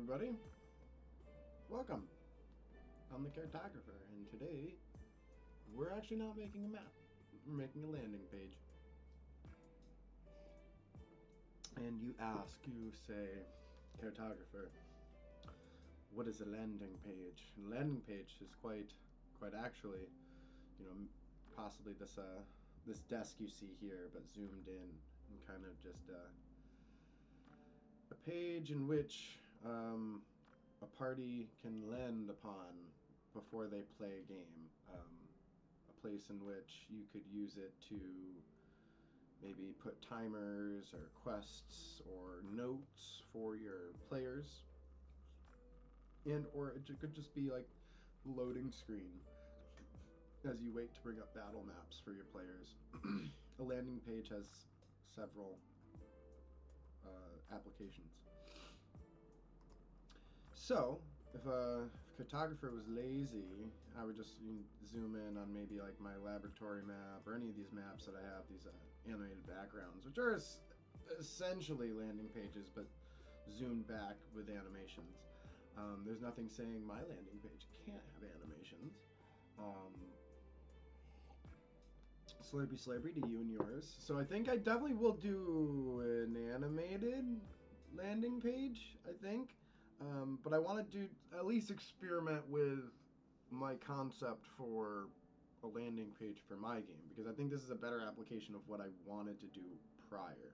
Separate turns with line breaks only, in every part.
everybody. Welcome. I'm the Caretographer, and today we're actually not making a map. We're making a landing page. And you say, Caretographer, what is a landing page? A landing page is quite actually, possibly this desk you see here, but zoomed in, and kind of just a page in which a party can land upon before they play a game. A place in which you could use it to maybe put timers or quests or notes for your players, and or it could just be like loading screen as you wait to bring up battle maps for your players. A landing page has several applications. So, if a cartographer was lazy, I would just zoom in on maybe like my laboratory map or any of these maps that I have, these animated backgrounds, which are essentially landing pages, but zoomed back with animations. There's nothing saying my landing page can't have animations. Slurpy to you and yours. So I think I definitely will do an animated landing page, I think. But I want to do at least experiment with my concept for a landing page for my game, because I think this is a better application of what I wanted to do prior,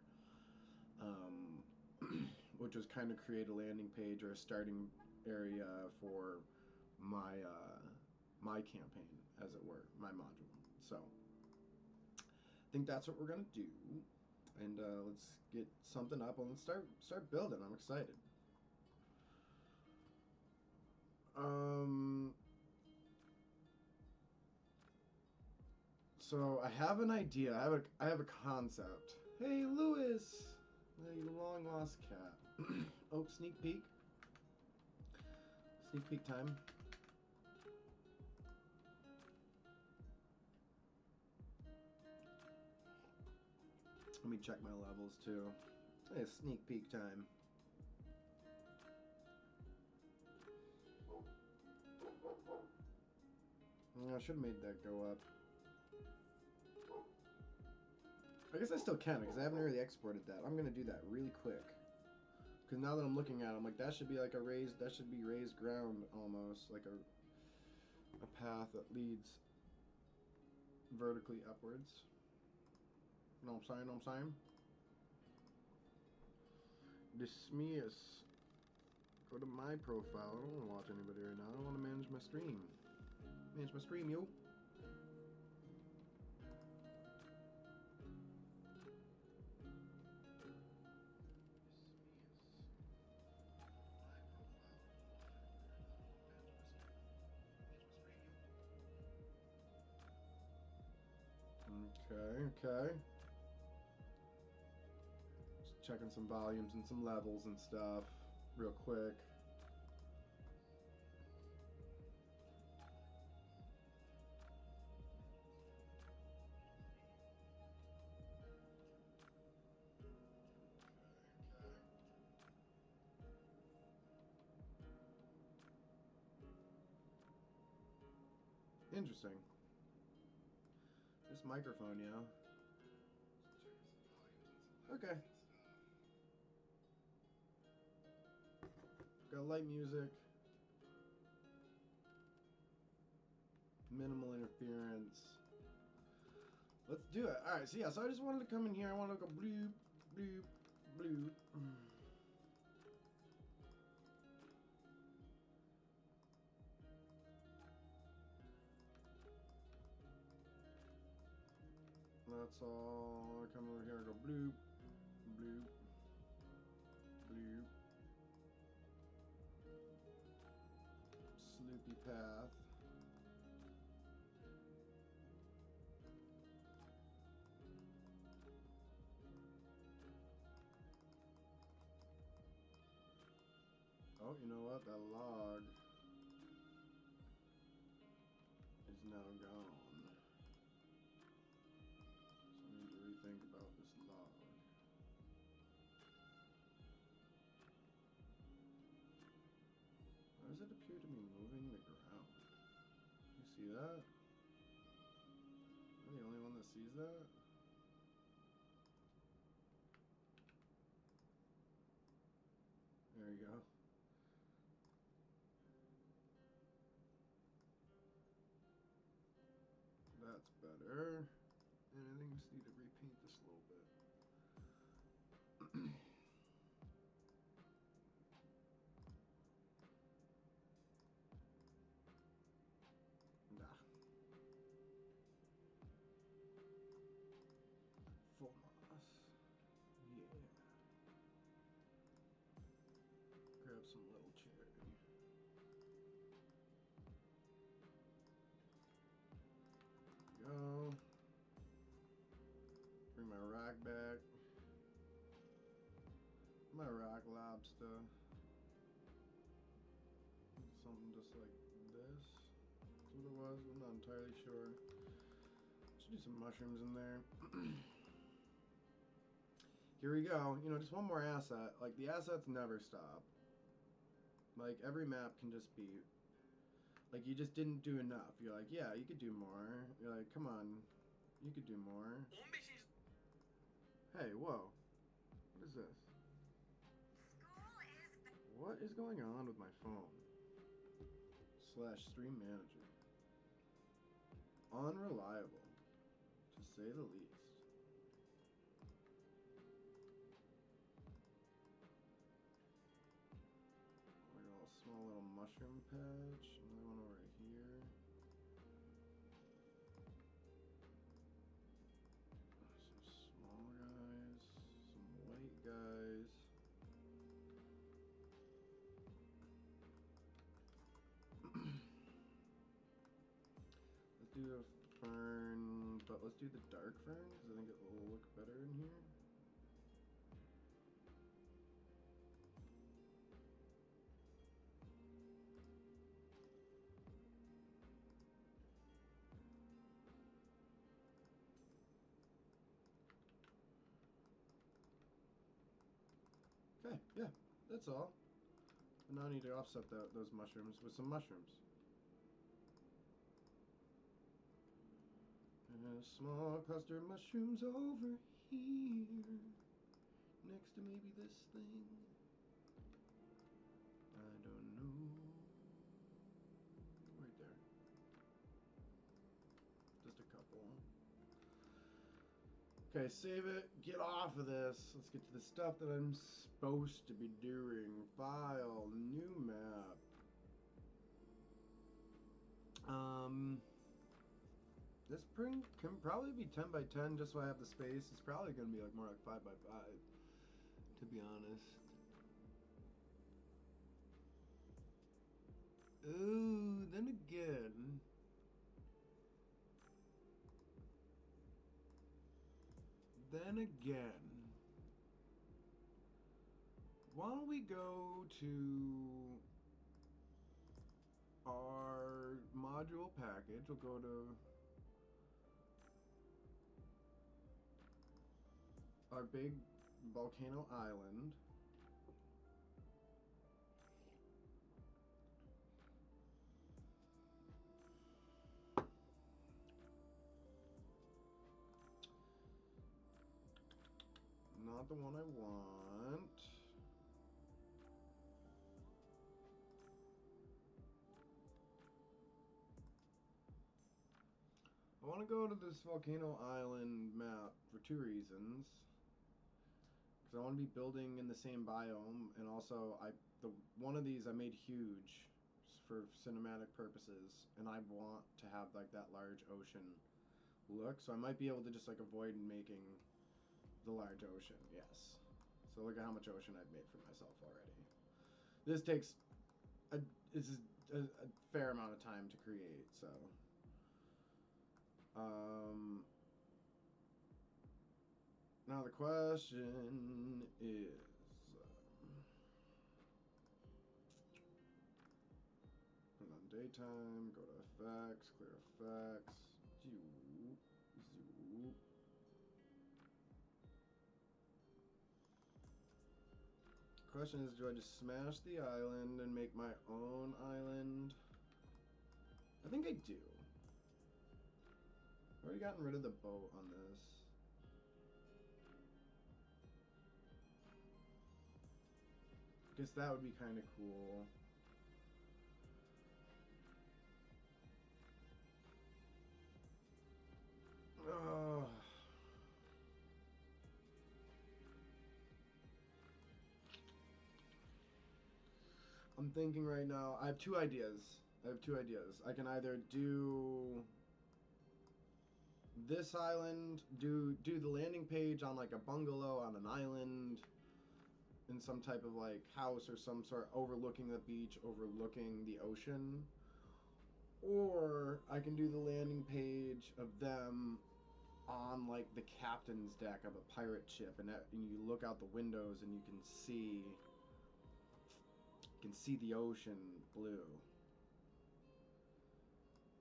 which was kind of create a landing page or a starting area for my my campaign, as it were, my module. So I think that's what we're gonna do, and let's get something up and let's start building. I'm excited. So I have an idea. I have a concept. Hey, Lewis, the long lost cat. Oh, sneak peek. Sneak peek time. Let me check my levels too. Hey, sneak peek time. I should have made that go up. I guess I still can, because I haven't really exported that. I'm gonna do that really quick, because now that I'm looking at it, I'm like, that should be like that should be raised ground almost, like a path that leads vertically upwards. Know what I'm saying? Dismiss. Go to my profile. I don't want to watch anybody right now. I want to manage my stream. Manage my stream, yo. Okay. Just checking some volumes and some levels and stuff real quick. Interesting. This microphone, yeah. Okay. Got light music. Minimal interference. Let's do it. Alright, so yeah, so I just wanted to come in here. I want to go bloop, bloop, bloop. That's all. I come over here and go bloop, bloop, bloop. Sloopy path. Oh, you know what? That log is now gone. So I need to rethink about this log. See that? Am I the only one that sees that? There you go. That's better. And I think I just need to repaint this a little bit. Nah. Full moss. Yeah. Grab some little cherry. Go. Bring my rock back. My rock lobster. Something just like this. That's what it was. I'm not entirely sure. Should do some mushrooms in there. Here we go. You know, just one more asset. Like, the assets never stop. Like, every map can just be... Like, you just didn't do enough. You're like, yeah, you could do more. You're like, come on. You could do more. Hey, whoa. What is this? What is going on with my phone? / stream manager. Unreliable, to say the least. We got a small little mushroom patch. Another one over here. Some small guys. Some white guys. Let's do a fern, but let's do the dark fern because I think it will look better in here. Okay, yeah, that's all. And now I need to offset those mushrooms with some mushrooms. And small cluster of mushrooms over here, next to maybe this thing. I don't know. Right there. Just a couple. Okay, save it. Get off of this. Let's get to the stuff that I'm supposed to be doing. File, new map. This print can probably be 10 by 10 just so I have the space. It's probably going to be like more like 5 by 5, to be honest. Ooh, then again. Why don't we go to our module package? We'll go to our big volcano island. Not the one I want. I want to go to this volcano island map for 2 reasons. Because I want to be building in the same biome, and also one of these I made huge for cinematic purposes, and I want to have like that large ocean look, so I might be able to just like avoid making the large ocean. Yes. So look at how much ocean I've made for myself already. This takes a fair amount of time to create, so now the question is, put it on daytime, go to effects, clear effects, zoop, zoop. Question is, do I just smash the island and make my own island? I think I do. I've already gotten rid of the boat on this. Guess that would be kind of cool. Ugh. I'm thinking right now. I have two ideas. I can either do this island, do the landing page on like a bungalow on an island in some type of like house or some sort, overlooking the beach, overlooking the ocean, or I can do the landing page of them on like the captain's deck of a pirate ship, and you look out the windows and you can see the ocean blue.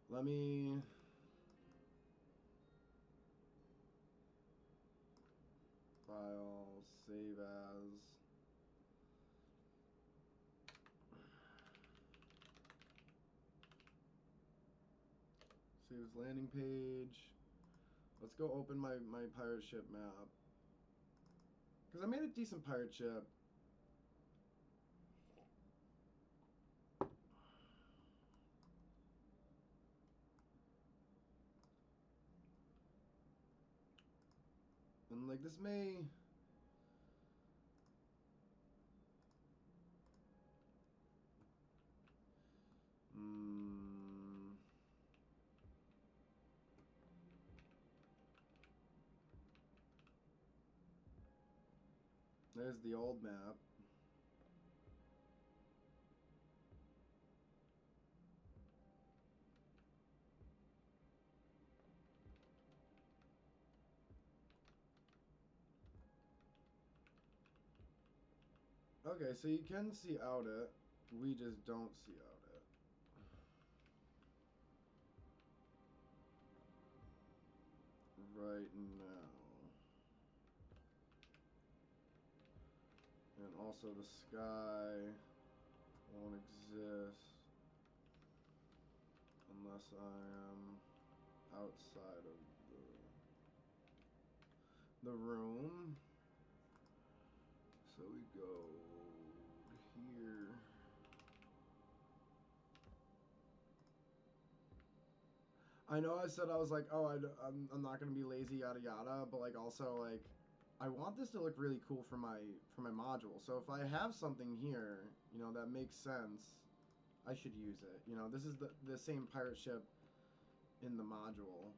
Let me file, save as. Save as landing page. Let's go open my pirate ship map. Because I made a decent pirate ship. And like this may... There's the old map. Okay, so you can see out it. We just don't see out it. Right now. And also the sky won't exist unless I am outside of the room. So we go here. I know I said I was like, oh, I'm not gonna be lazy, yada yada, but like also like, I want this to look really cool for my module. So if I have something here, you know, that makes sense, I should use it. You know, this is the same pirate ship in the module.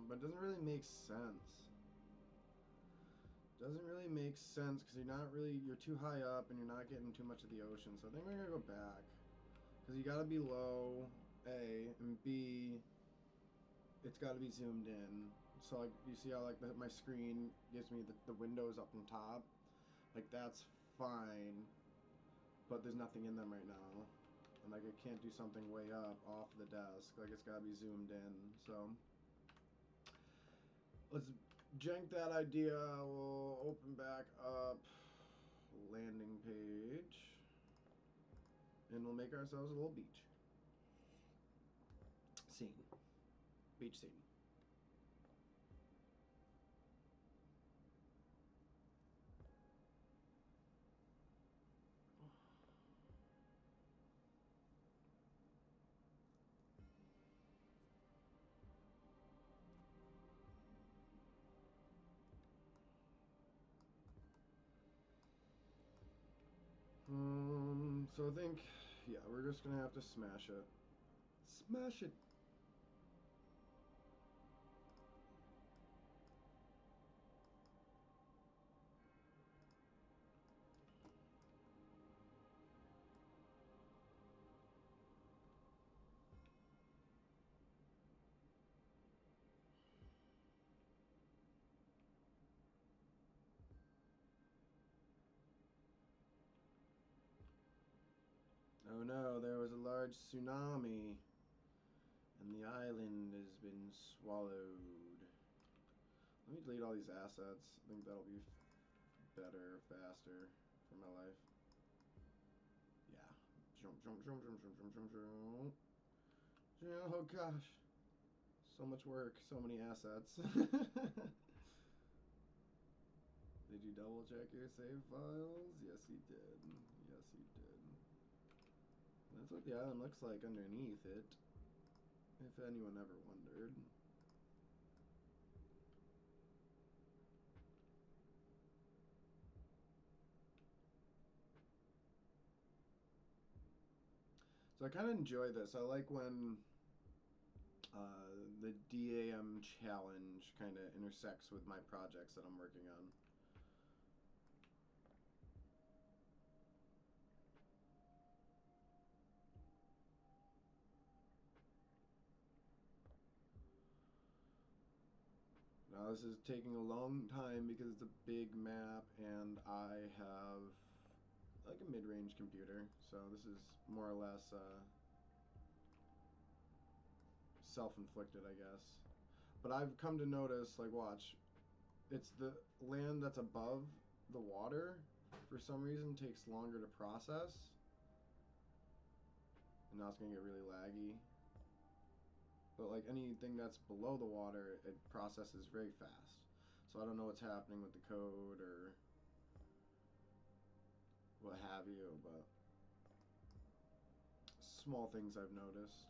But it doesn't really make sense. Doesn't really make sense because you're too high up and you're not getting too much of the ocean. So I think we're gonna go back because you gotta be low, A, and B, it's gotta be zoomed in. So like you see how like my screen gives me the windows up on top, like that's fine, but there's nothing in them right now, and like I can't do something way up off the desk. Like it's gotta be zoomed in. So let's jank that idea. We'll open back up landing page, and we'll make ourselves a little beach scene. Beach scene. So I think, yeah, we're just gonna have to smash it. Smash it. Oh no, there was a large tsunami, and the island has been swallowed. Let me delete all these assets. I think that'll be better, faster for my life. Yeah. Jump, jump, jump, jump, jump, jump, jump, jump. Oh gosh. So much work, so many assets. Did you double check your save files? Yes, he did. Yes, he did. That's what the island looks like underneath it, if anyone ever wondered. So I kind of enjoy this. I like when the DAM challenge kind of intersects with my projects that I'm working on. Now this is taking a long time because it's a big map and I have like a mid-range computer, so this is more or less self-inflicted, I guess. But I've come to notice, like, watch, it's the land that's above the water for some reason takes longer to process, and now it's gonna get really laggy. But like anything that's below the water, it processes very fast. So I don't know what's happening with the code or what have you, but small things I've noticed.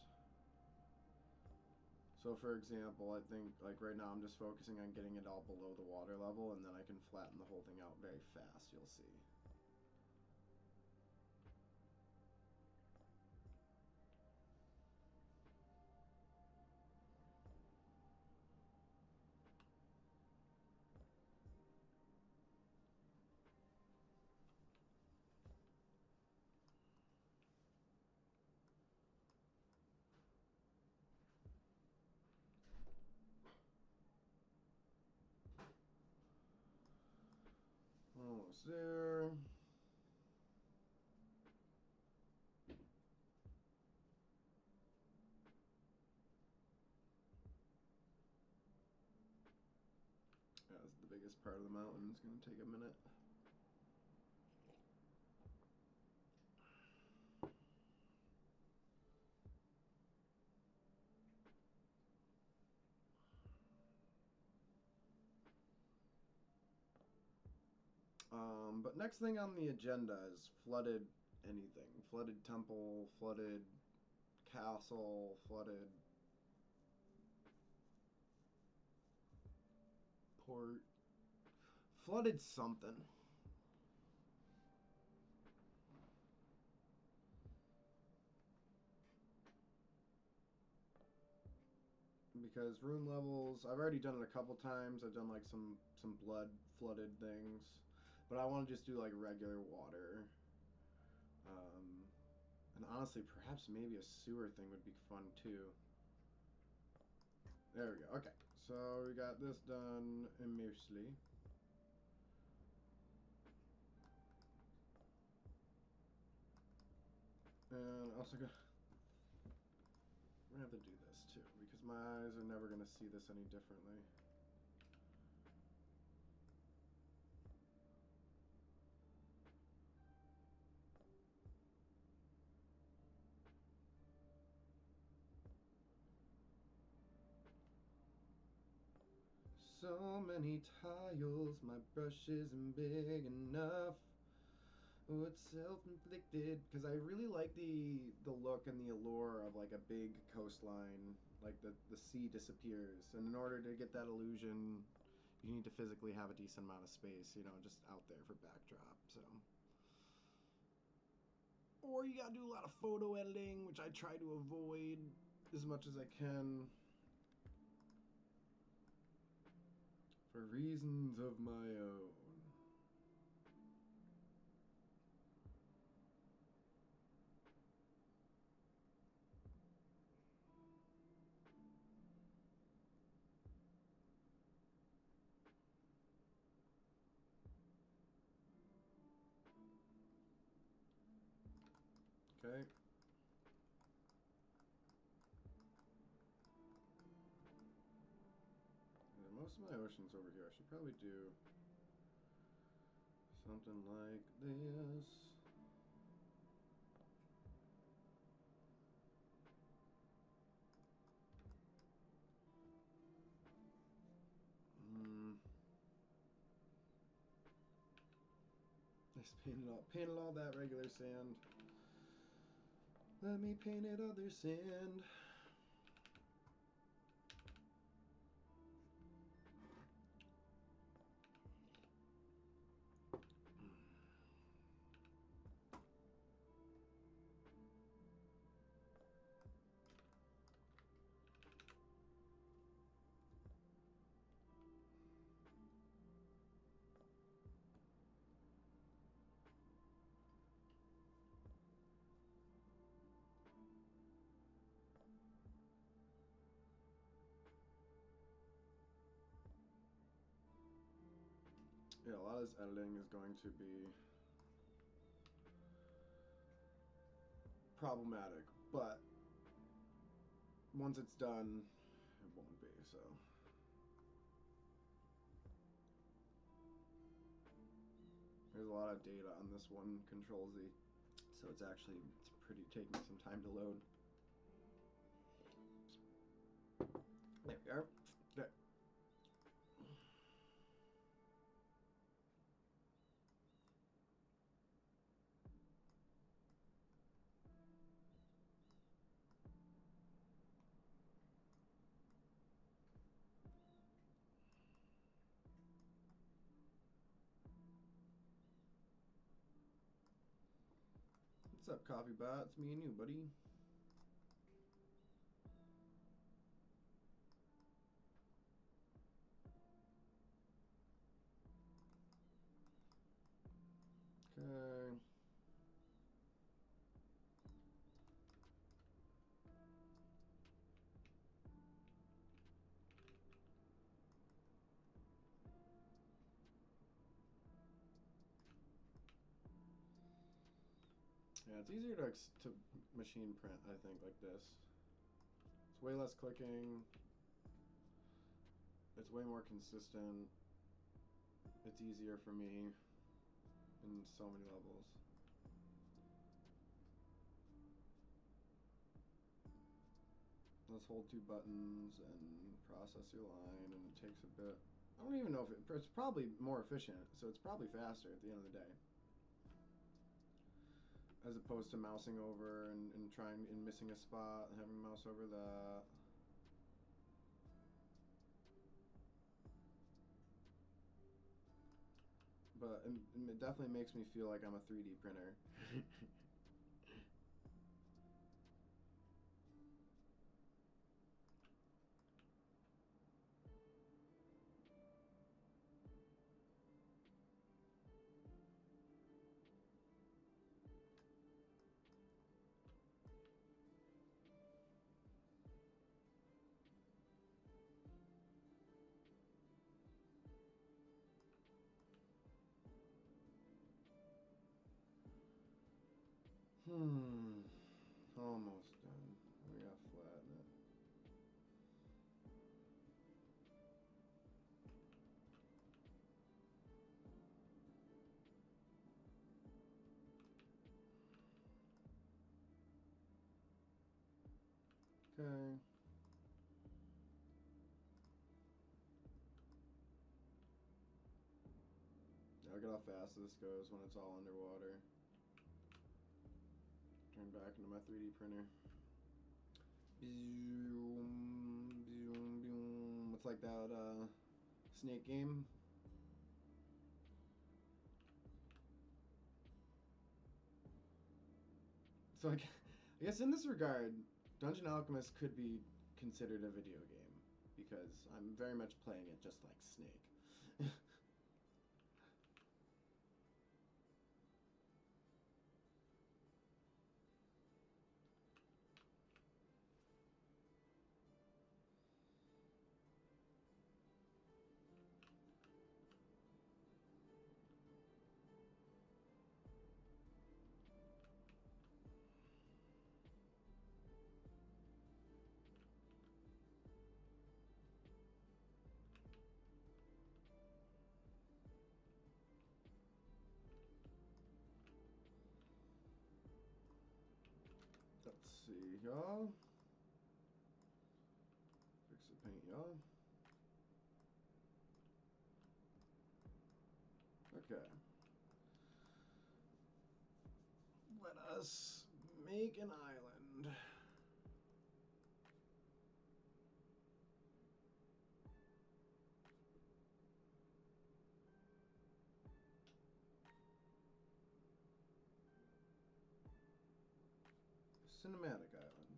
So for example, I think like right now I'm just focusing on getting it all below the water level, and then I can flatten the whole thing out very fast, you'll see. Almost there. Yeah, this is the biggest part of the mountain. It's going to take a minute. But next thing on the agenda is flooded anything. Flooded temple, flooded castle, flooded port, flooded something. Because rune levels, I've already done it a couple times. I've done like some blood flooded things, but I want to just do like regular water. Um, and honestly, perhaps maybe a sewer thing would be fun too. There we go. Okay, so we got this done immediately. And also we're gonna have to do this too because my eyes are never gonna see this any differently. So many tiles, my brush isn't big enough. Oh, it's self-inflicted because I really like the look and the allure of like a big coastline, like the sea disappears, and in order to get that illusion, you need to physically have a decent amount of space, you know, just out there for backdrop. So, or you gotta do a lot of photo editing, which I try to avoid as much as I can for reasons of my own. Okay. The most of my oceans over here. I should probably do something like this. Just painted all that regular sand. Let me paint it other sand. Yeah, a lot of this editing is going to be problematic, but once it's done, it won't be, so. There's a lot of data on this one Control Z, so it's pretty taking some time to load. There we are. There. What's up, Coffee Bot? It's me and you, buddy. Okay. Yeah, it's easier to machine print, I think, like this. It's way less clicking. It's way more consistent. It's easier for me in so many levels. Let's hold two buttons and process your line, and it takes a bit. I don't even know if it's probably more efficient, so it's probably faster at the end of the day. As opposed to mousing over and trying and missing a spot and having to mouse over that. But it definitely makes me feel like I'm a 3D printer. Almost done. We gotta flatten it. Okay. Look at how fast this goes when it's all underwater. Turn back into my 3D printer. It's like that snake game. So I guess in this regard, Dungeon Alchemist could be considered a video game because I'm very much playing it just like Snake. see, y'all. Fix the paint, y'all. Okay. Let us make an island. Cinematic island.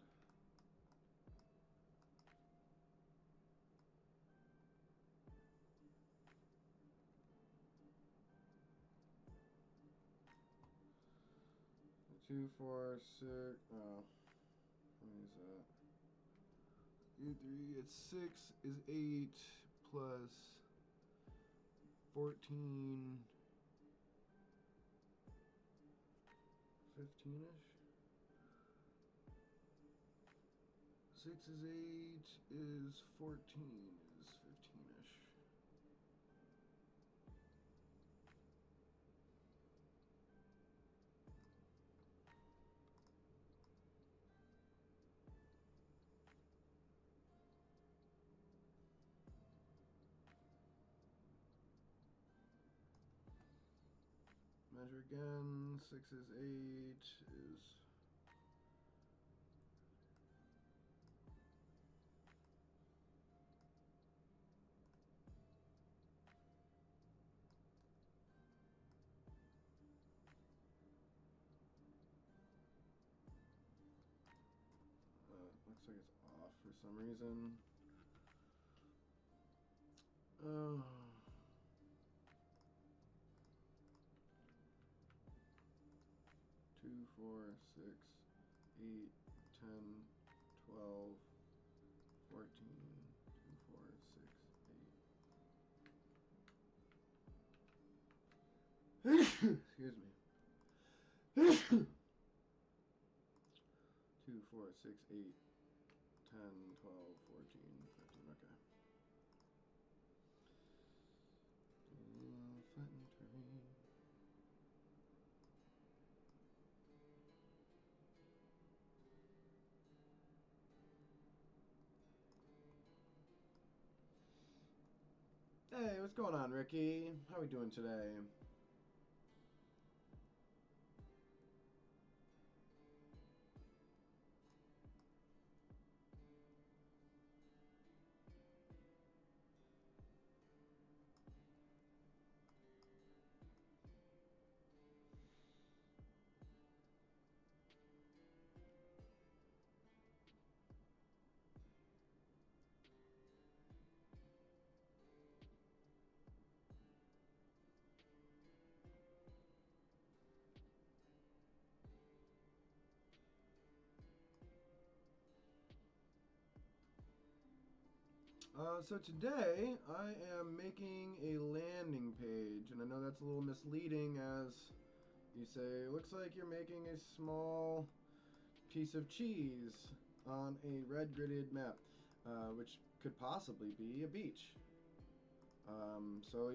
Two, four, six. Oh, what is that? 3. It's 6 is 8 plus 14. 15-ish. 6 is 8 is 14 is 15-ish. Measure again. 6 is 8 is. Looks like it's off for some reason. Oh. 2, 4, 6, 8, 10, 12, 14, 2, 4, 6, 8. Excuse me. 2, 4, 6, 8, 10, 12, 14, 15. Okay. Flatten terrain. Hey, what's going on, Ricky? How are we doing today? So today I am making a landing page, and I know that's a little misleading as you say, looks like you're making a small piece of cheese on a red gridded map, which could possibly be a beach. So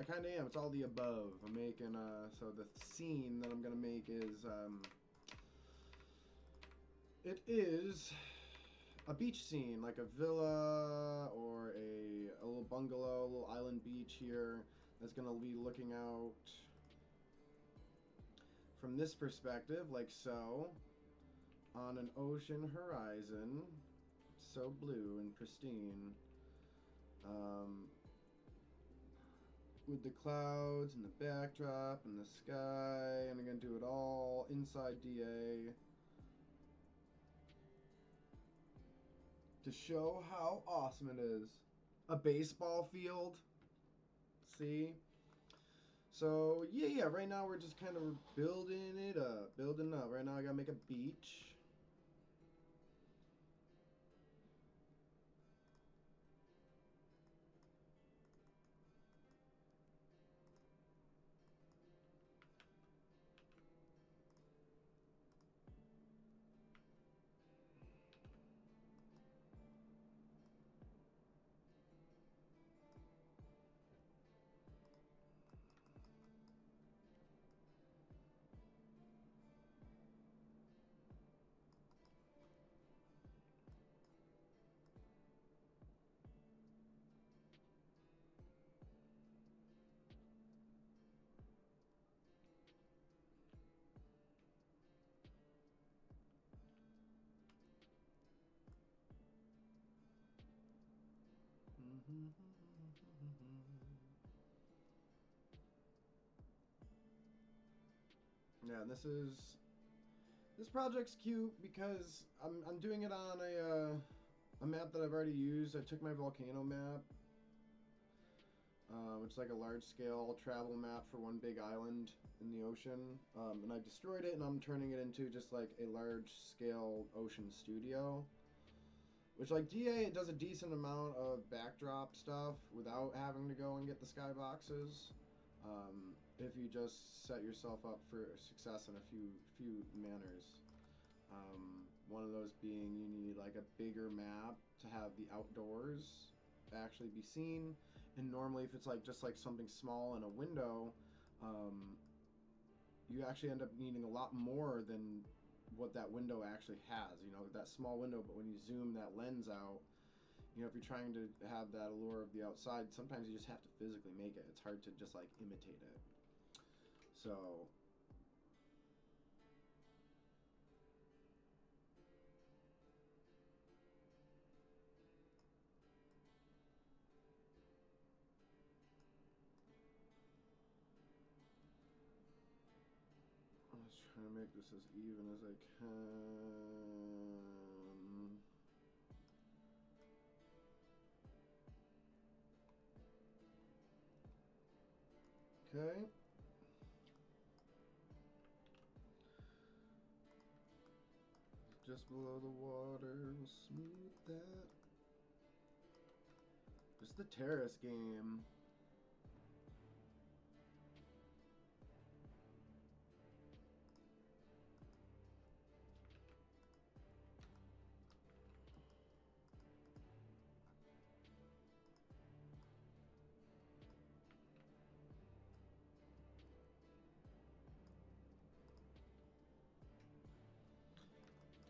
I kind of am. It's all the above. I'm making, so the scene that I'm going to make is, it is a beach scene, like a villa or a little bungalow, a little island beach here that's going to be looking out from this perspective, like so, on an ocean horizon, so blue and pristine, with the clouds and the backdrop and the sky, and I'm going to do it all inside DA to show how awesome it is. A baseball field, see? So yeah, right now we're just kind of building it up, building up. Right now I gotta make a beach. Yeah, this project's cute because I'm doing it on a map that I've already used. I took my volcano map, which is like a large scale travel map for one big island in the ocean, and I destroyed it and I'm turning it into just like a large scale ocean studio. Which, like, DA, it does a decent amount of backdrop stuff without having to go and get the skyboxes. If you just set yourself up for success in a few manners. One of those being you need like a bigger map to have the outdoors actually be seen, and normally if it's like just like something small in a window, um, you actually end up needing a lot more than what that window actually has. You know, that small window, but when you zoom that lens out, you know, if you're trying to have that allure of the outside, sometimes you just have to physically make it. It's hard to just like imitate it. So I'm just trying to make this as even as I can. Okay. Just below the water, we'll smooth that. Just the terrace game.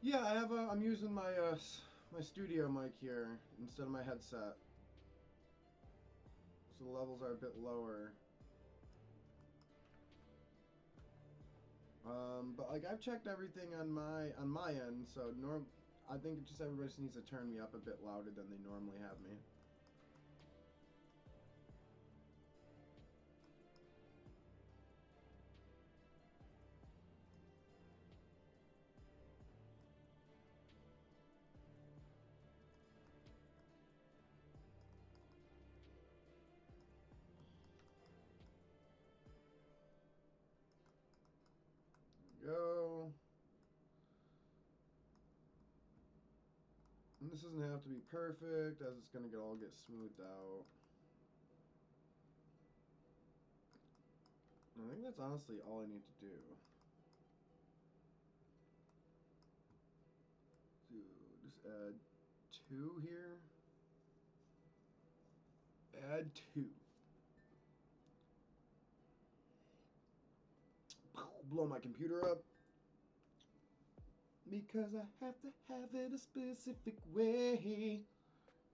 Yeah, I have a. I'm using my studio mic here instead of my headset, so the levels are a bit lower. But like I've checked everything on my end, so I think just everybody just needs to turn me up a bit louder than they normally have me. Go. And this doesn't have to be perfect, as it's gonna all get smoothed out. I think that's honestly all I need to do. So just add 2 here. Add 2. Blow my computer up. Because I have to have it a specific way.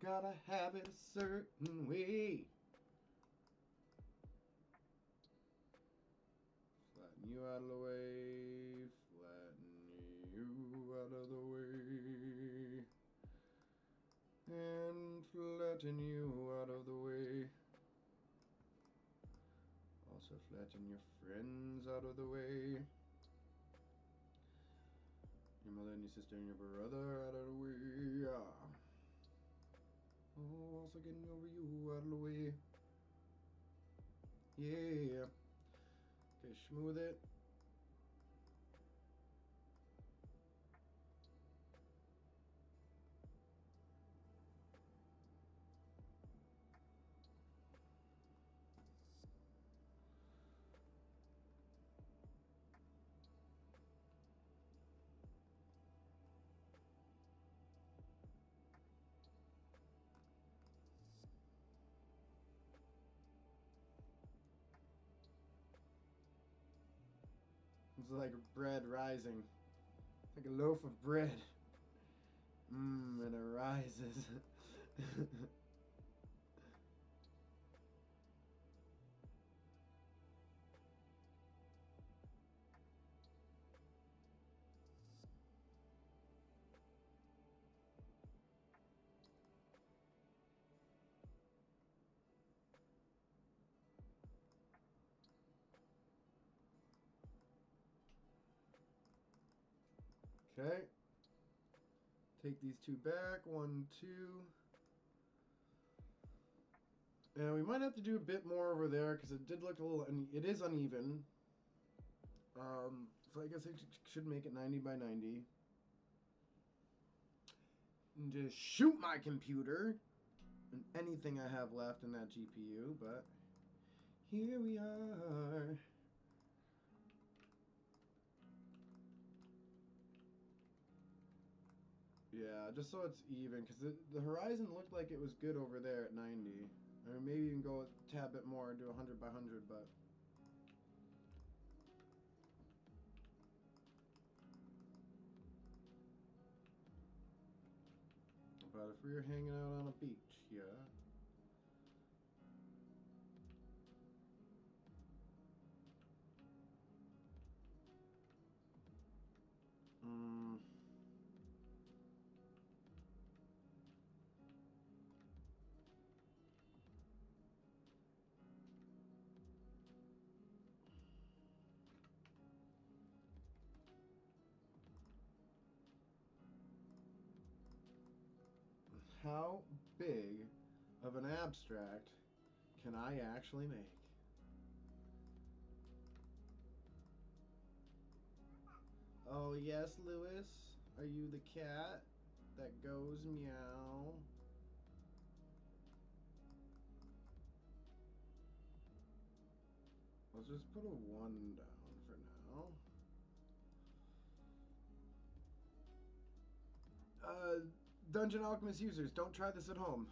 Gotta have it a certain way. Flatten you out of the way. Flatten you out of the way. And flatten you out of the way. Also flatten your friends out of the way. Your mother and your sister and your brother out of the way. Oh, also getting over you out of the way. Yeah. Okay, smooth it. It's like bread rising. It's like a loaf of bread. Mmm, and it rises. Okay. Take these two back. 1, 2. And we might have to do a bit more over there because it did look a little. It is uneven. So I guess I should make it 90 by 90. And just shoot my computer and anything I have left in that GPU, but here we are. Yeah, just so it's even, because the horizon looked like it was good over there at 90. I mean, maybe you can go a tad bit more, do 100 by 100, but... But if we were hanging out on a beach, yeah. Hmm. How big of an abstract can I actually make? Oh, yes, Lewis? Are you the cat that goes meow? Let's just put a 1 down for now. Uh, Dungeon Alchemist users, don't try this at home.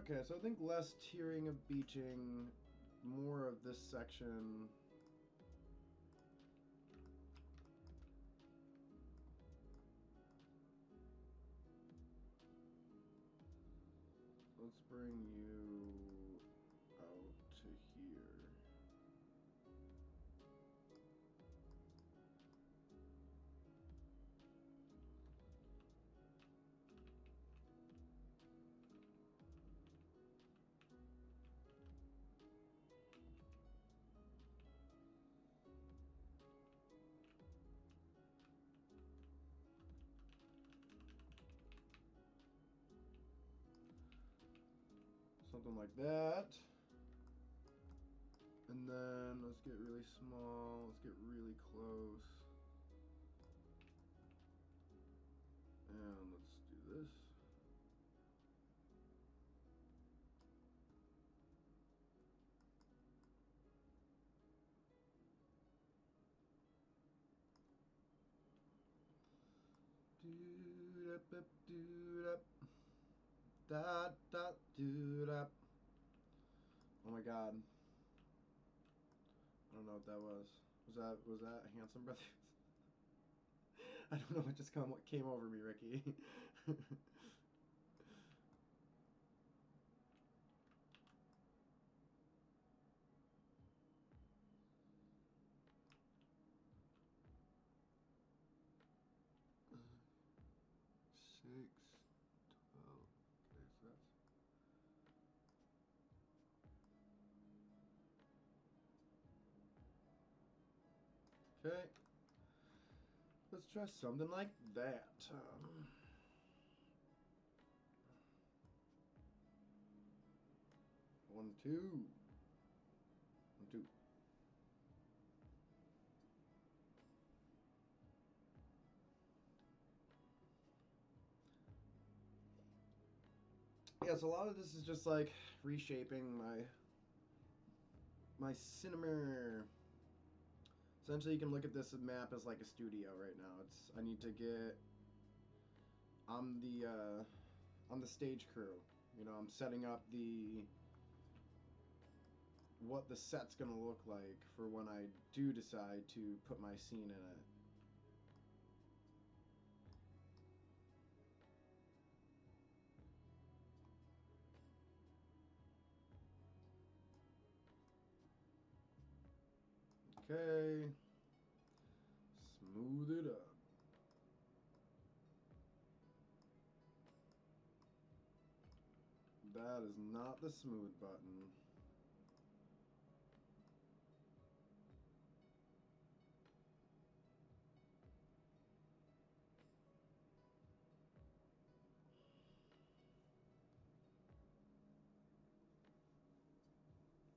Okay, so I think less tiering of beaching, more of this section. Let's bring you out to here. Something like that. And then let's get really small. Let's get really close. And let's do this. Do up do up da da do up. Oh my god. I don't know what that was. Was that Handsome Brothers? I don't know what just came over me, Ricky. Six, 12. Okay, so that's okay. Let's try something like that. 1, 2, 1, 2. Yeah, so a lot of this is just like reshaping my My cinema. Essentially, you can look at this map as like a studio right now. I need to get. I'm the stage crew. You know, I'm setting up what the set's gonna look like for when I do decide to put my scene in it. Okay. Smooth it up. That is not the smooth button.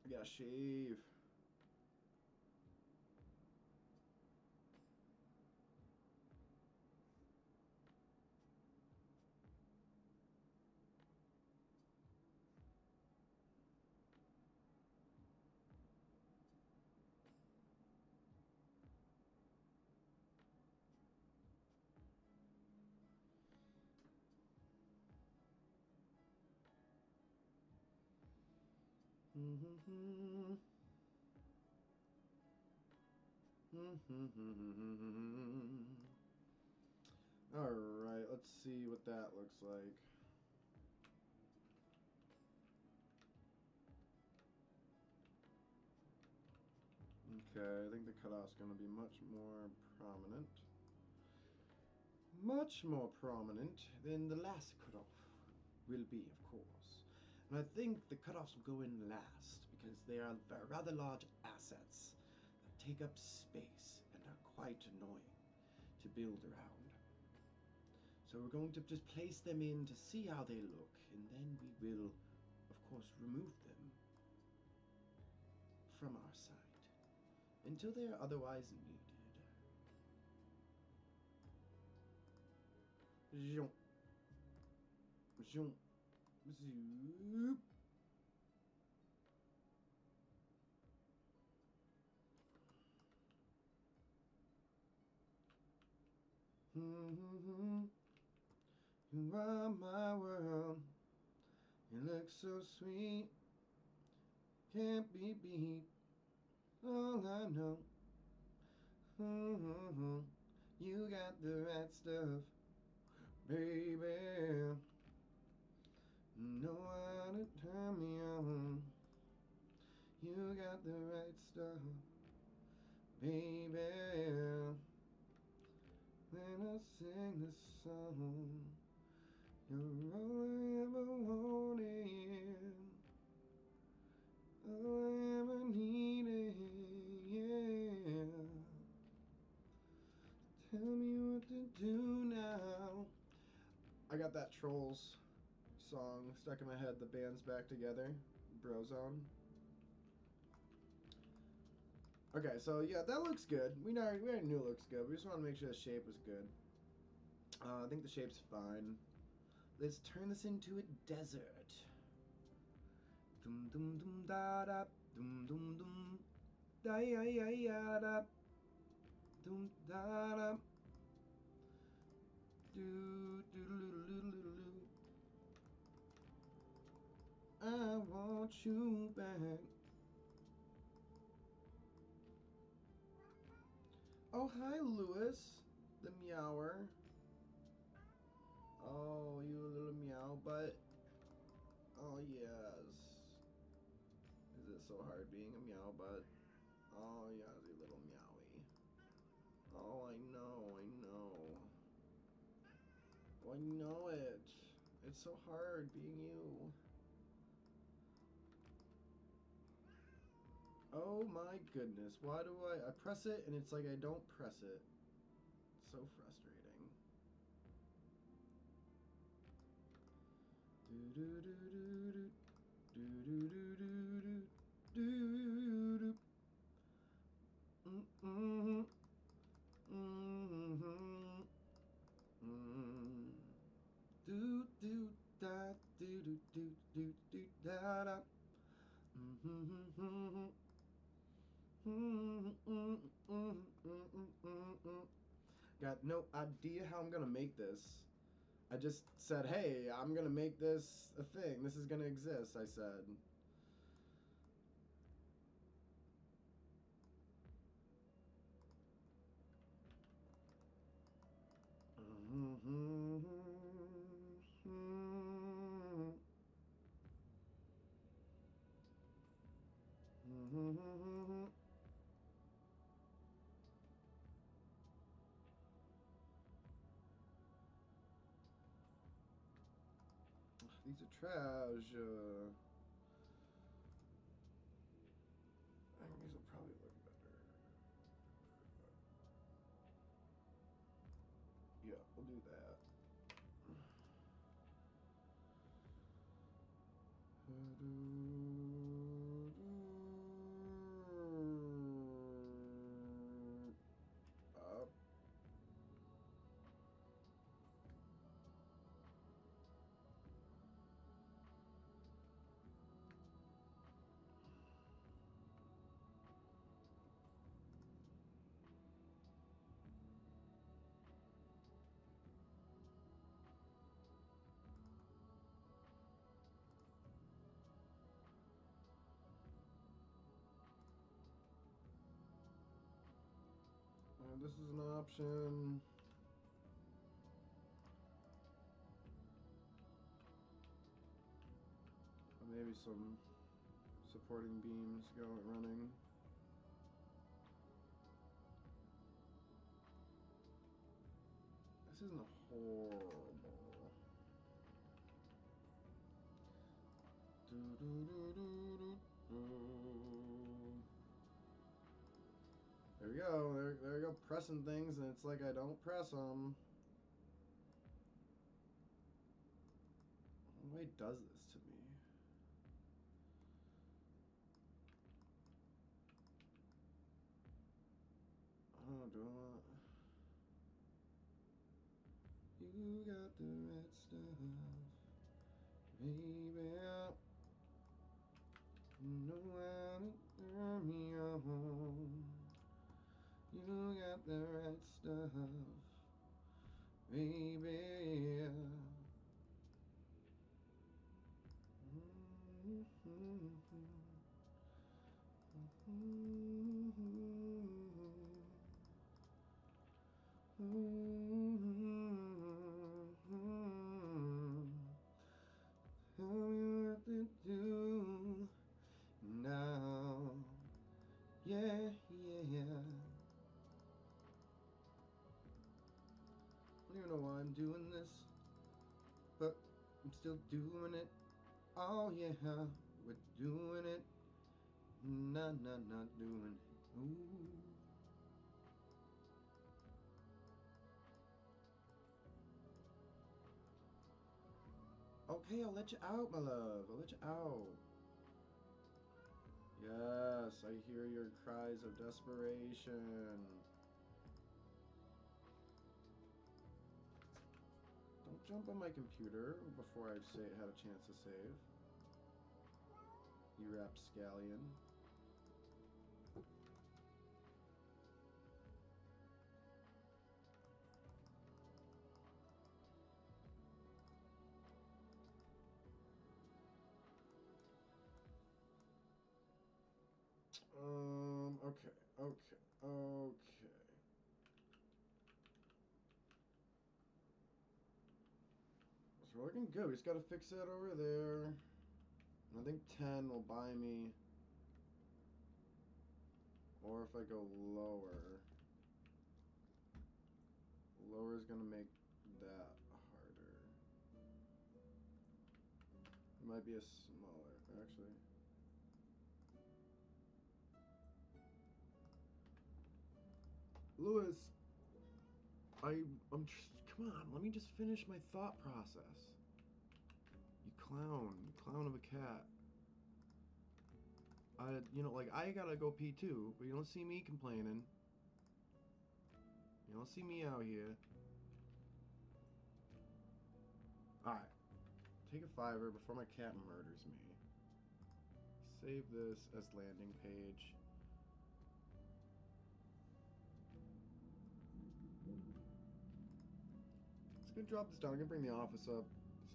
I gotta shave. Alright, let's see what that looks like. Okay, I think the cutoff's going to be much more prominent. Much more prominent than the last cutoff will be, of course. And I think the cutoffs will go in last because they are rather large assets that take up space and are quite annoying to build around. So we're going to just place them in to see how they look, and then we will, of course, remove them from our site until they are otherwise needed. Zoom. Zoom. Zoop. You are my world. You look so sweet. Can't be beat. All I know. You got the right stuff, baby. Know how to turn me on. You got the right stuff, baby. When I sing this song, you're all I ever wanted, all I ever needed, yeah. Tell me what to do now. I got that Trolls song stuck in my head. The band's back together, Brozone. Okay, so yeah, that looks good. We already knew it looks good. We just want to make sure the shape was good. I think the shape's fine. Let's turn this into a desert. Dum dum dum da da, dum dum dum, da ya ya ya da, dum da da, do do do do do do. I want you back. Oh hi, Lewis, the meower. Oh, you little meow butt. Oh yes. Is it so hard being a meow butt? Oh yeah, you little meowie. Oh, I know, I know. Oh, I know it. It's so hard being you. Oh my goodness. Why do I press it and it's like I don't press it. It's so frustrating. Do do do do do do do do do do do. Mm-hmm. Mm-hmm. Mm. Do do da do do do do do da da. Mm-hmm. Got no idea how I'm gonna make this. I just said, hey, I'm gonna make this a thing. This is gonna exist, I said. These are trash. I think these will probably look better. Yeah, we'll do that. Up. And this is an option. Maybe some supporting beams running. This isn't horrible. There we go. There we go. Pressing things, and it's like I don't press them. Why does this to me? Oh, do I want... You got the right stuff, baby. You know how to turn me on. You got the right stuff, baby. Tell me what to do now. Yeah, yeah. I don't even know why I'm doing this, but I'm still doing it. Oh yeah, we're doing it. Not doing it. Ooh. Okay, I'll let you out, my love. I'll let you out. Yes, I hear your cries of desperation. Don't jump on my computer before I've had a chance to save. You rapscallion. Okay, okay, okay. So we're looking good. We just gotta fix that over there. I think 10 will buy me. Or if I go lower. Lower is gonna make that harder. It might be a smaller, actually. Lewis, I'm just, come on, let me just finish my thought process. You clown of a cat. Like, I gotta go pee too, but you don't see me complaining. You don't see me out here. Alright. Take a fiver before my cat murders me. Save this as landing page. gonna drop this down. I'm gonna bring the office up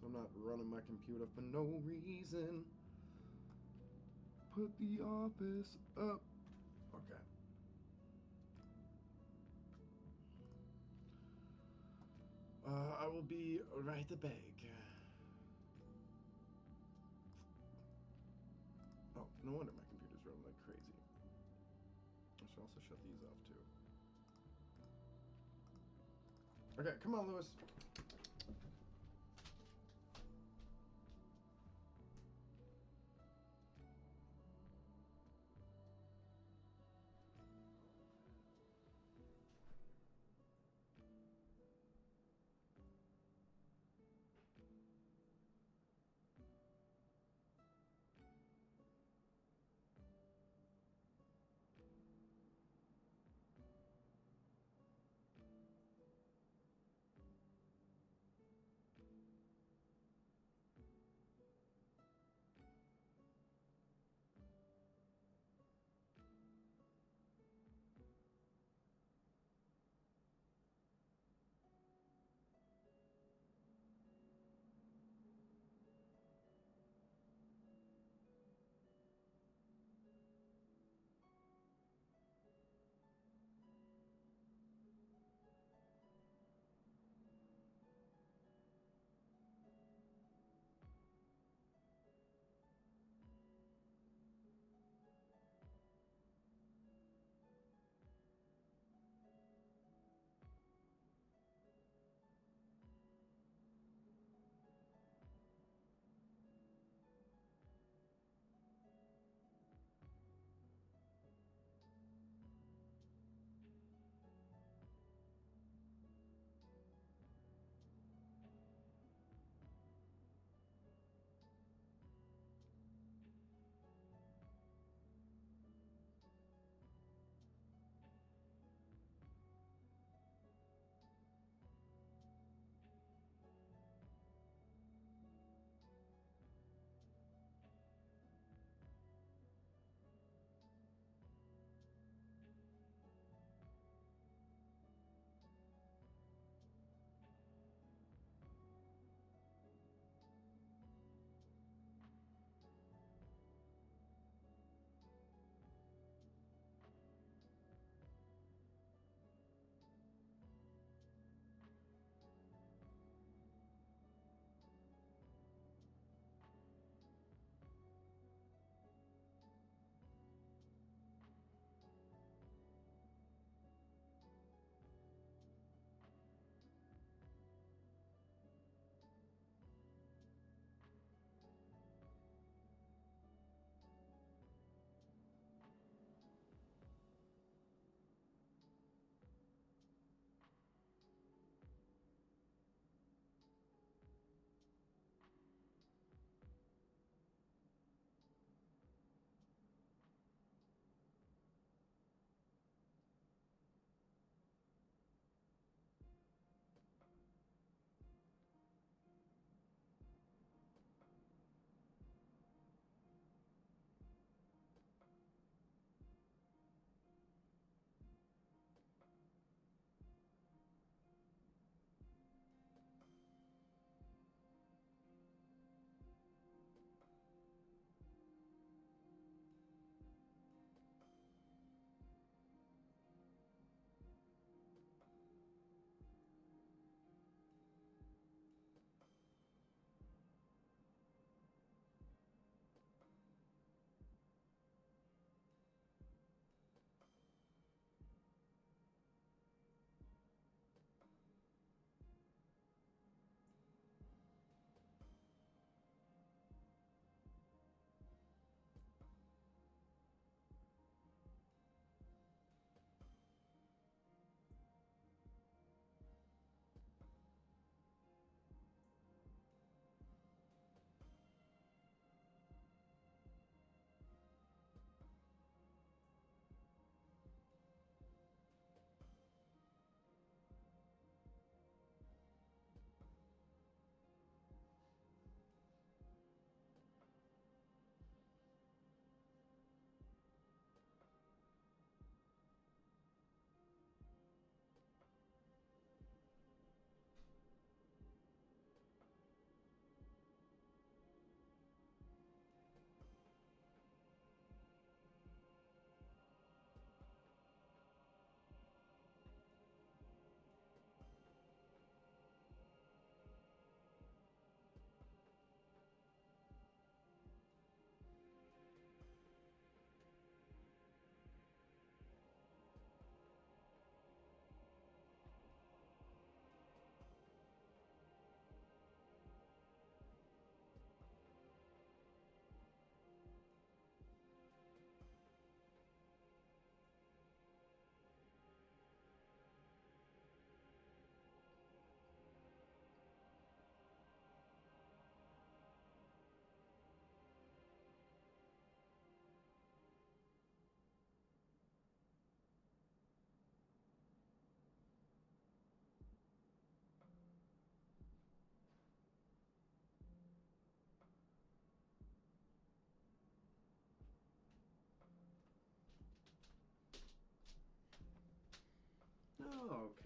so I'm not running my computer for no reason. Put the office up. Okay. I will be right back. Oh, no wonder my computer's running like crazy. I should also shut these off too. Okay, come on, Lewis.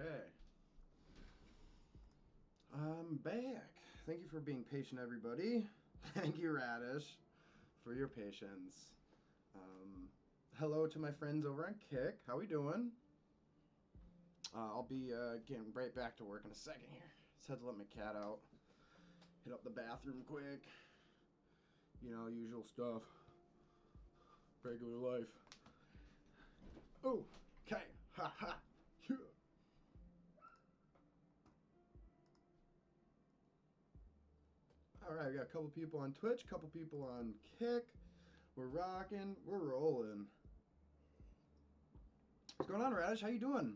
Okay. I'm back. Thank you for being patient, everybody. Thank you, Radish, for your patience. Um, Hello to my friends over on Kick. How we doing? I'll be getting right back to work in a second here. Just had to let my cat out. Hit up the bathroom quick. You know, usual stuff. Regular life. Oh, okay. Ha ha. Yeah. Alright, we got a couple people on Twitch, a couple people on Kick. We're rocking, we're rolling. What's going on, Radish? How you doing?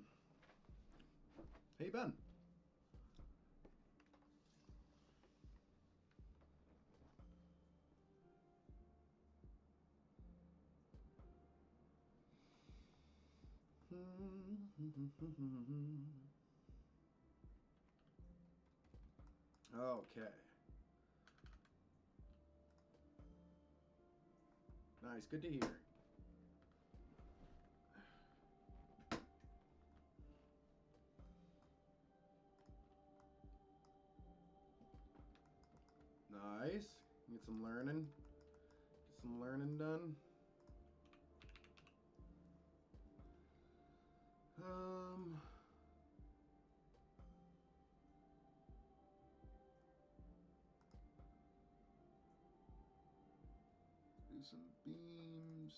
How you been? Okay. Nice, good to hear. Nice. Get some learning. Get some learning done. Um do some beams.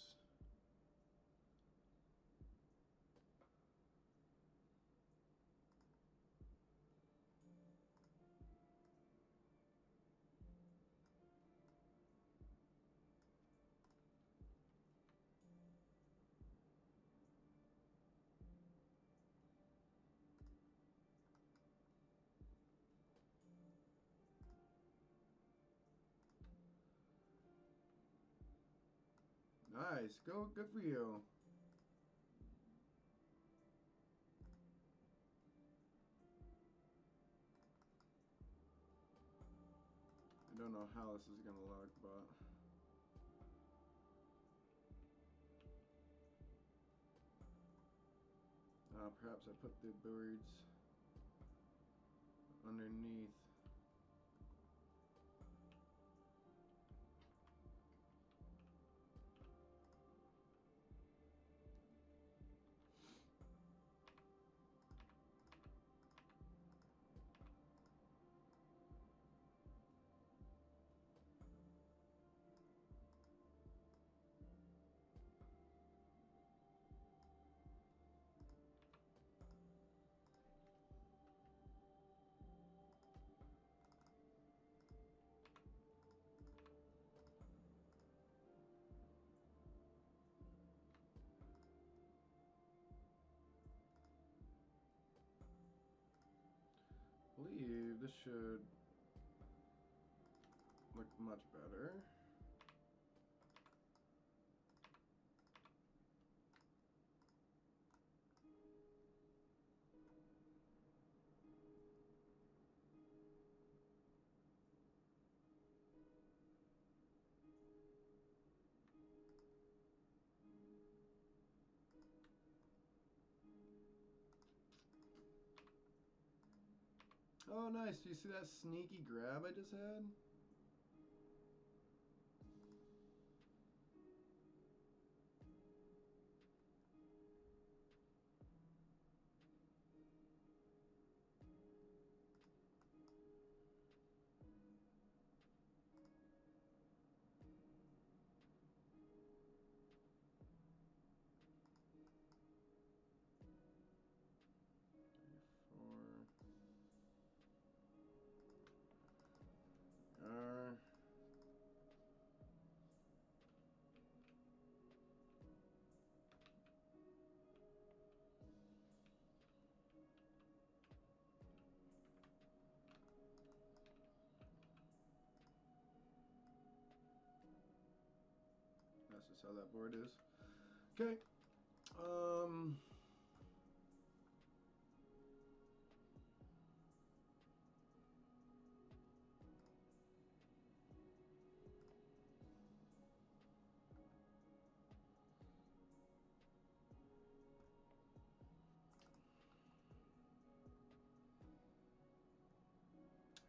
Nice. Good for you. I don't know how this is gonna look, but perhaps I put the birds underneath. I believe this should look much better. Oh, nice. Do you see that sneaky grab I just had? Four. R. That's just how that board is. Okay. Um.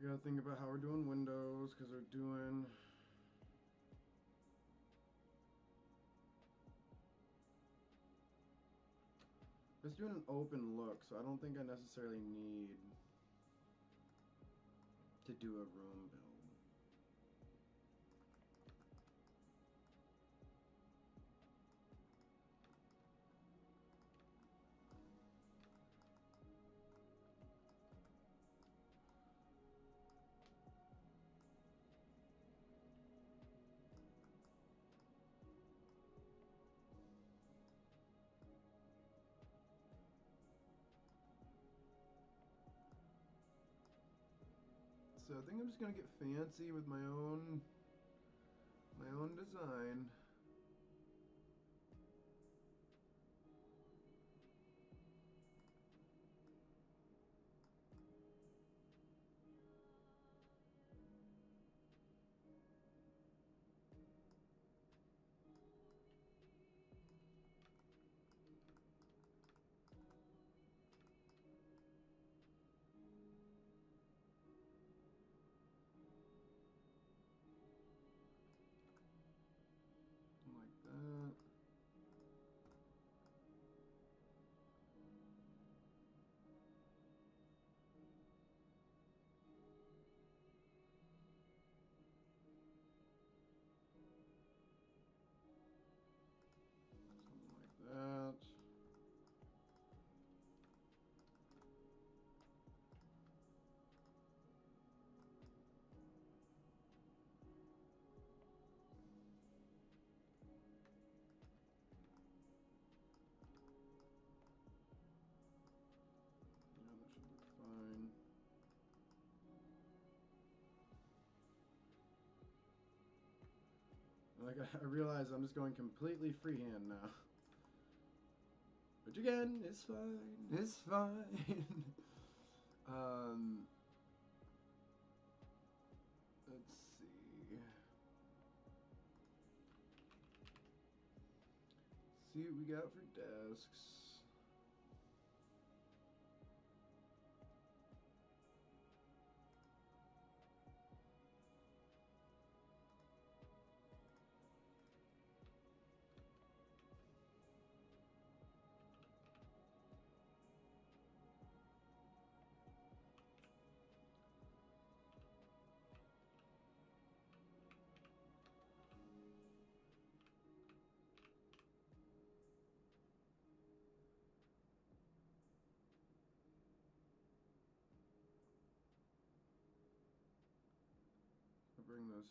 We gotta think about how we're doing windows, because we're doing... It's doing an open look, so I don't think I necessarily need to do a room build. So I think I'm just gonna get fancy with my own design. Like that. Something like that. Yeah, that should look fine. Like, I realize I'm just going completely freehand now. Which again, it's fine. It's fine. um, let's see. See what we got for desks. I'll bring those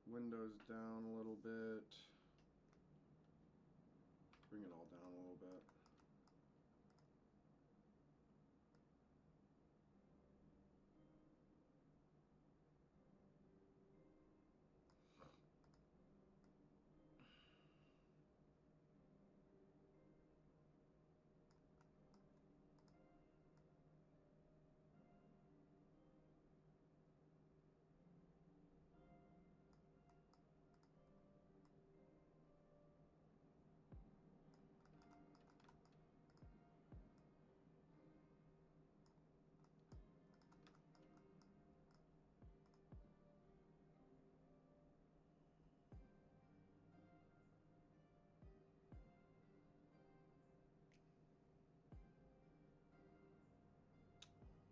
windows down a little bit. Bring it all down a little bit.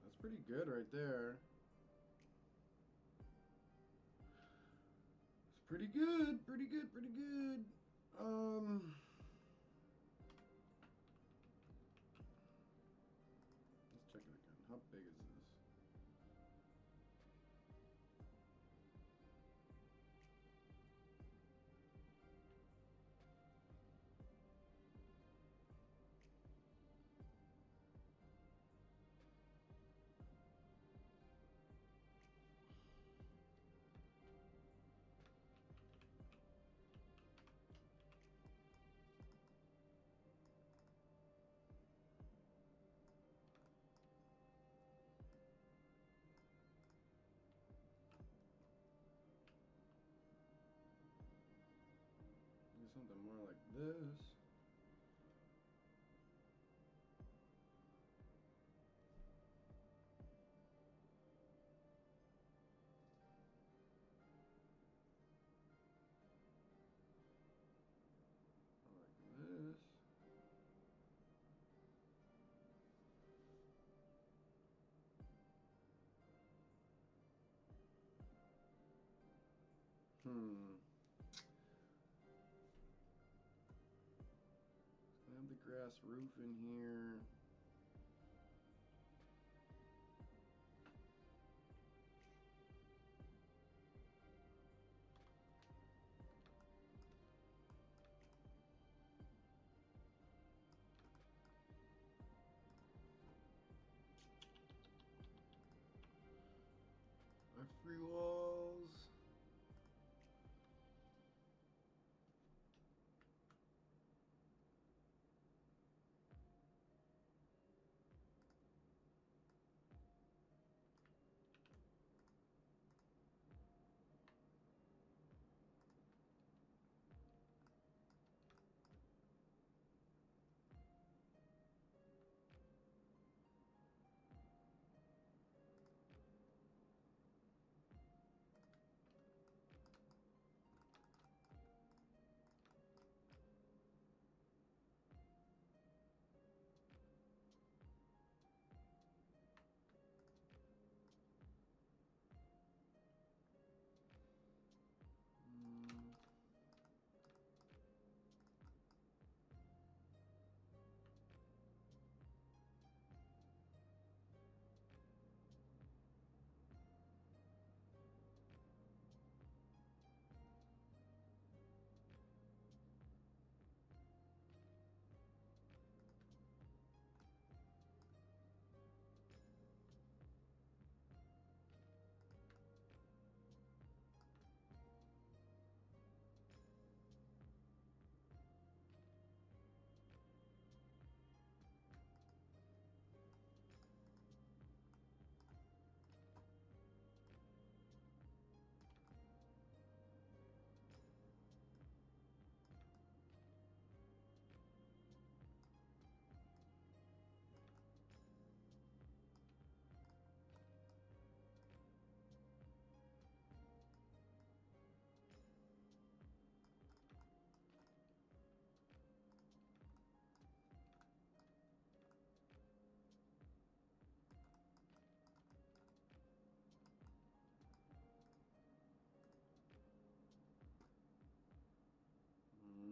That's pretty good right there. It's pretty good, pretty good, pretty good. Let's check it again. How big is this? Do something more like this. Hmm. I have the grass roof in here. Our free walls.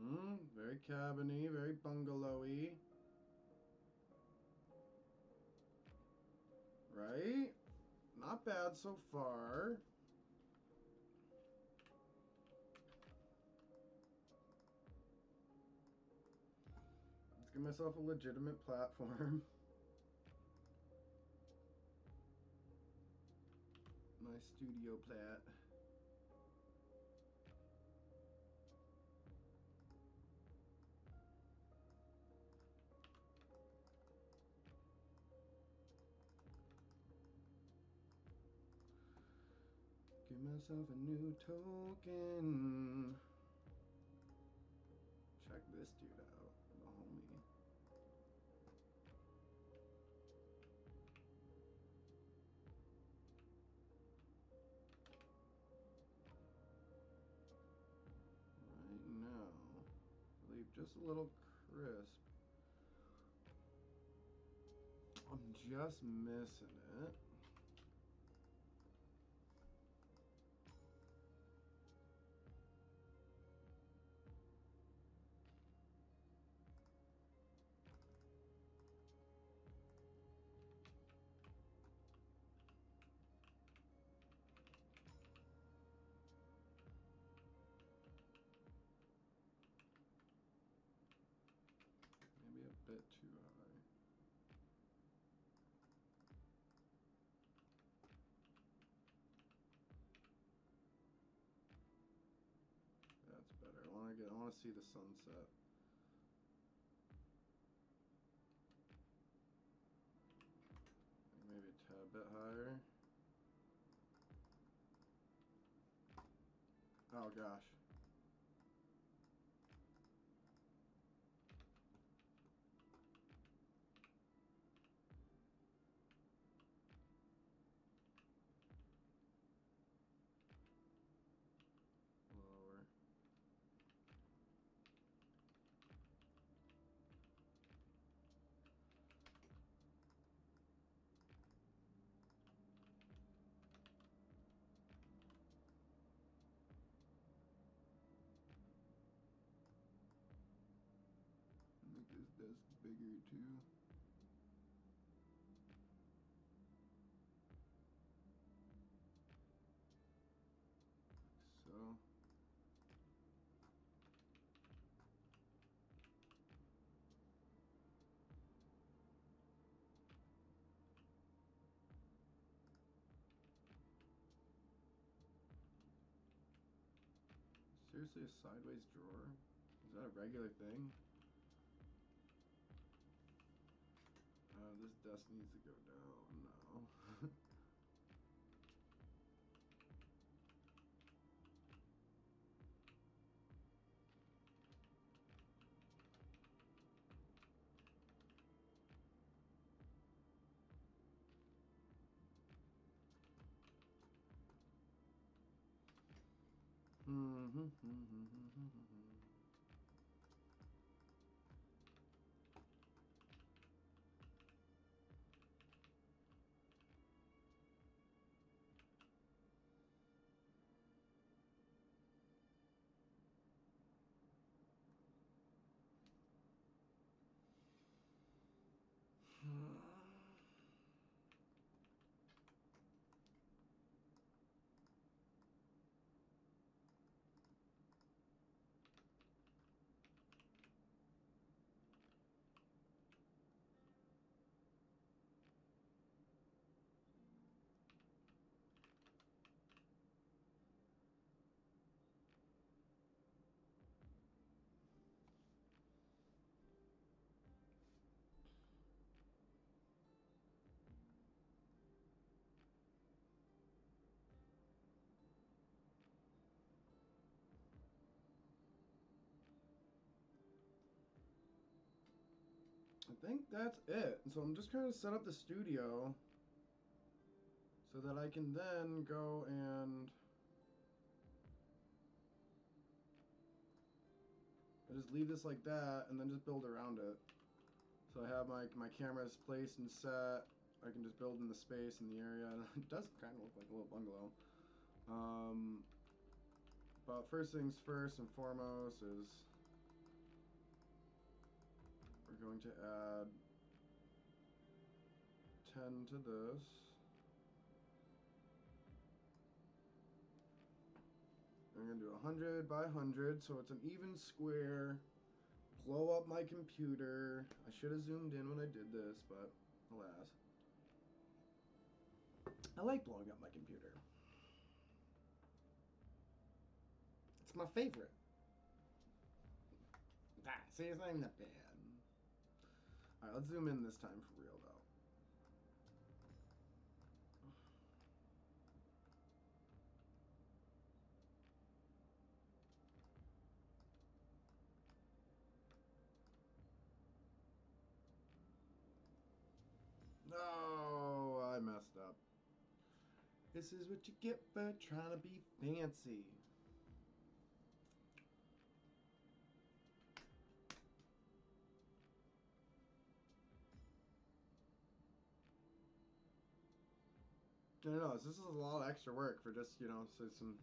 Mm. Very cabiny, very bungalowy. Right? Not bad so far. Let's give myself a legitimate platform. My studio plat. Give myself a new token. Check this dude out, the homie. Right now, leave just a little crisp. I'm just missing it. Maybe a bit too high. That's better. I want to see the sunset. Maybe a tad bit higher. Oh gosh. Lower. this bigger too. So. Seriously, a sideways drawer? Is that a regular thing? This desk needs to go down now. I think that's it. So I'm just trying to set up the studio so that I can then go and I just leave this like that and then just build around it. So I have my cameras placed and set. I can just build in the space in the area. It does kind of look like a little bungalow. But first things first and foremost is we're going to add 10 to this. I'm going to do 100 by 100 so it's an even square. Blow up my computer. I should have zoomed in when I did this, but alas. I like blowing up my computer. It's my favorite. See, it's not even that bad. Alright, let's zoom in this time for real, though. No, I messed up. This is what you get for trying to be fancy. No, this is a lot of extra work for just, so some.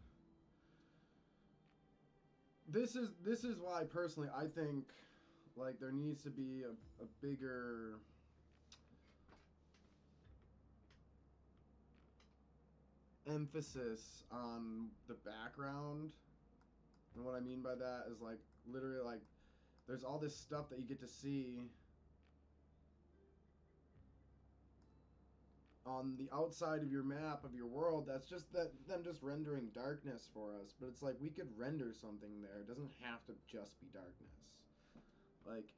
This is why personally I think like there needs to be a bigger emphasis on the background. And what I mean by that is like literally like there's all this stuff that you get to see on the outside of your map of your world that's just them just rendering darkness for us, but it's like we could render something there. It doesn't have to just be darkness. Like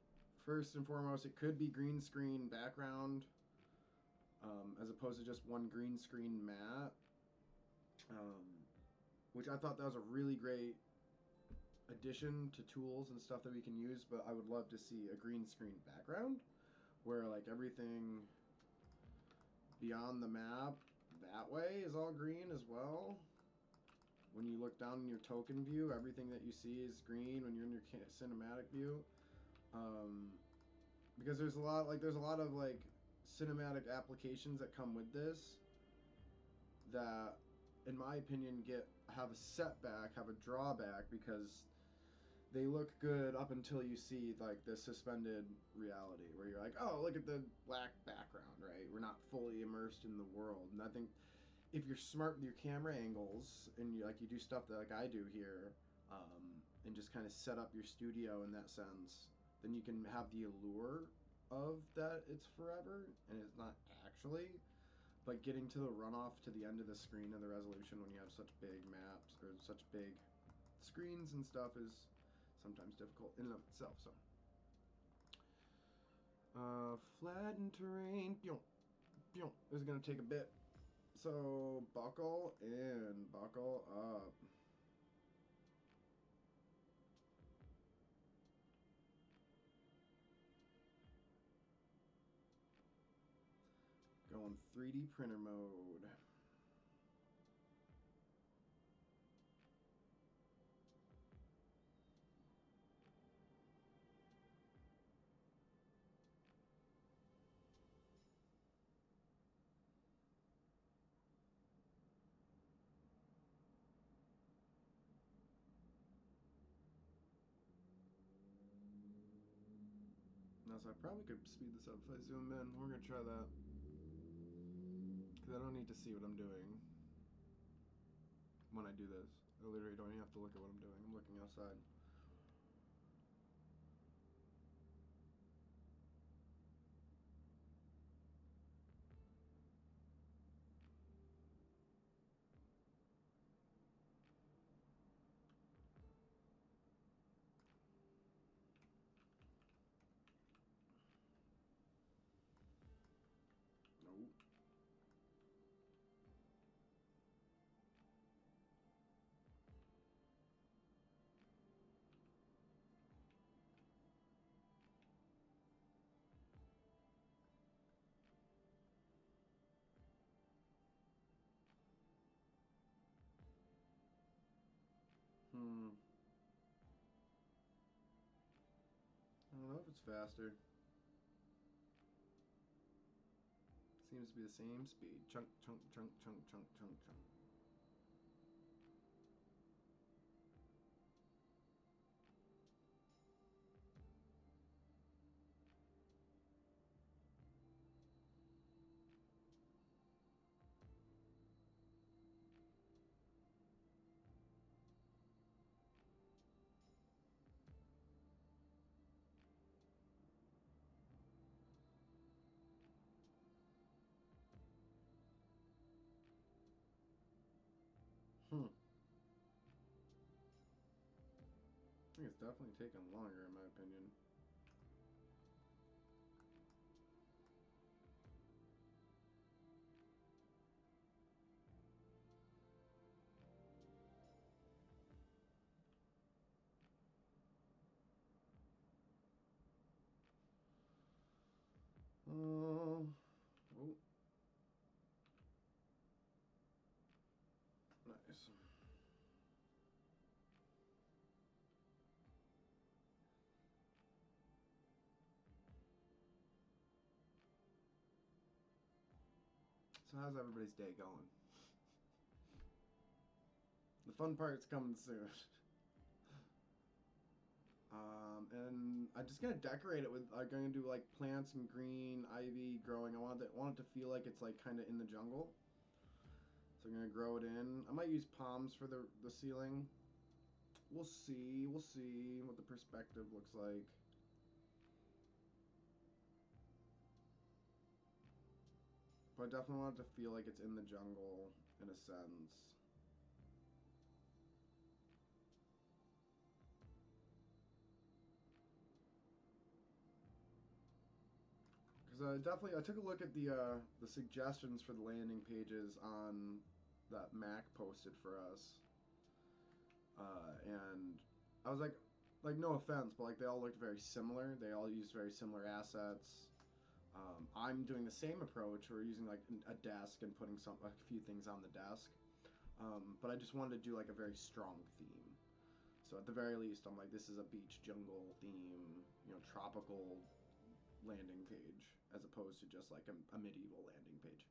first and foremost it could be green screen background, as opposed to just one green screen map, um, which I thought that was a really great addition to tools and stuff that we can use. But I would love to see a green screen background where like everything beyond the map that way is all green as well. When you look down in your token view, everything that you see is green when you're in your cinematic view. Um, because there's a lot of like cinematic applications that come with this that in my opinion have a setback, have a drawback, because they look good up until you see like the suspended reality where you're like, oh, look at the black background, right? We're not fully immersed in the world. And I think if you're smart with your camera angles and you do stuff that like I do here, and just kind of set up your studio in that sense, then you can have the allure of that it's forever and it's not actually. But getting to the runoff to the end of the screen of the resolution when you have such big maps or such big screens and stuff is sometimes difficult in and of itself. So, flattened terrain, pew, pew, is gonna take a bit. So buckle in, buckle up. Going 3D printer mode. Now, so I probably could speed this up if I zoom in. We're gonna try that because I don't need to see what I'm doing when I do this. I literally don't even have to look at what I'm doing. I'm looking outside. Nope. Hmm. I don't know if it's faster. Seems to be the same speed. Chunk, chunk, chunk, chunk, chunk, chunk, chunk. Hmm. I think it's definitely taking longer in my opinion. Oh, oh, nice. So how's everybody's day going? The fun part's coming soon. And I'm just gonna decorate it with. I'm gonna do like plants and green ivy growing. I want it to feel like it's like kind of in the jungle. So I'm gonna grow it in. I might use palms for the ceiling. We'll see. We'll see what the perspective looks like. But I definitely want it to feel like it's in the jungle in a sense. Because I took a look at the suggestions for the landing pages on that Mac posted for us, and I was like no offense, but like they all looked very similar. They all used very similar assets. I'm doing the same approach. We're using like a desk and putting a few things on the desk, but I just wanted to do like a very strong theme. So at the very least, I'm like, this is a beach jungle theme, tropical landing page, as opposed to just like a medieval landing page.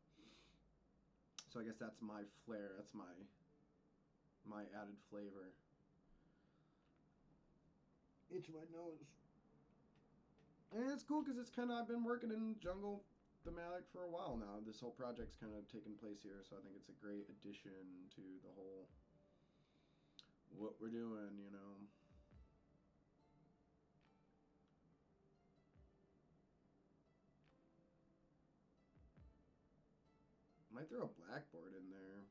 So I guess that's my flair. That's my added flavor. Itch my nose. And it's cool because it's kind of, I've been working in jungle thematic for a while now. This whole project's kind of taken place here, so I think it's a great addition to the whole what we're doing, you know. Might throw a blackboard in there.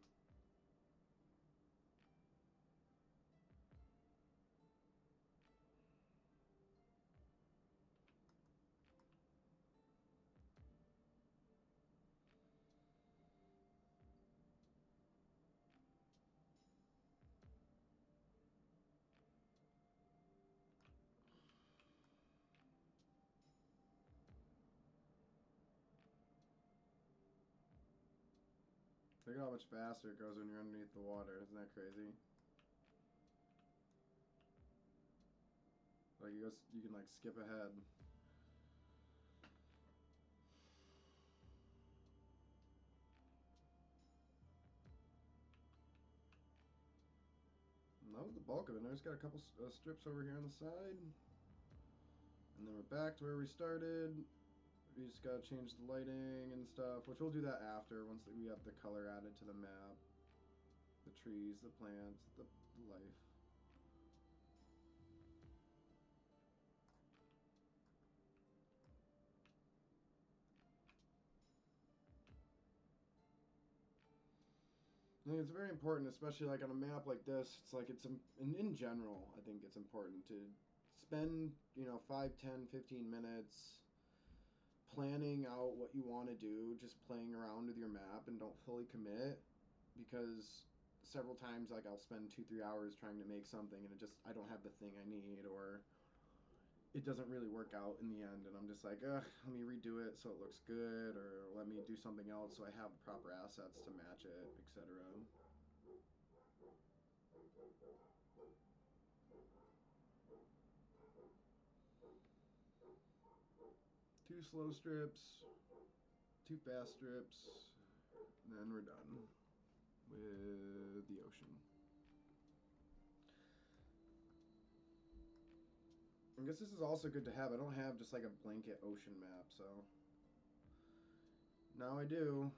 Look at how much faster it goes when you're underneath the water. Isn't that crazy? Like you can like skip ahead. And that was the bulk of it. Now just got a couple strips over here on the side. And then we're back to where we started. We just gotta change the lighting and stuff, which we'll do that after, once we have the color added to the map. The trees, the plants, the life. I think it's very important, especially like on a map like this. It's like in general, I think it's important to spend, 5, 10, 15 minutes planning out what you want to do, just playing around with your map and don't fully commit, because several times like I'll spend 2, 3 hours trying to make something and I don't have the thing I need, or it doesn't really work out in the end, and I'm just like, ugh, let me redo it so it looks good, or let me do something else so I have the proper assets to match it, etc. Two slow strips, two fast strips, and then we're done with the ocean. I guess this is also good to have. I don't have just like a blanket ocean map, so now I do.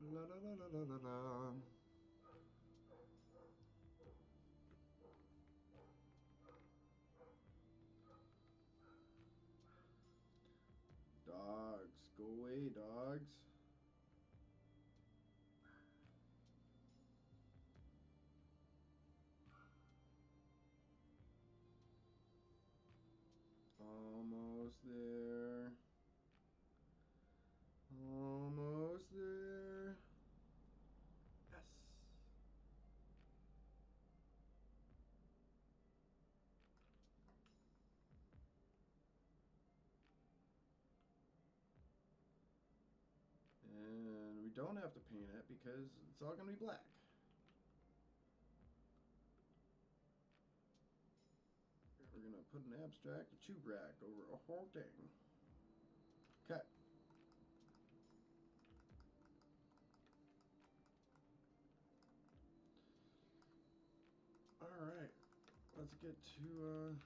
La la la la la la la. Dogs, go away, dogs. Almost there. Almost there. Yes. And we don't have to paint it because it's all going to be black. We're going to put an abstract, a tube rack over a whole thing. Cut. Alright. Let's get to...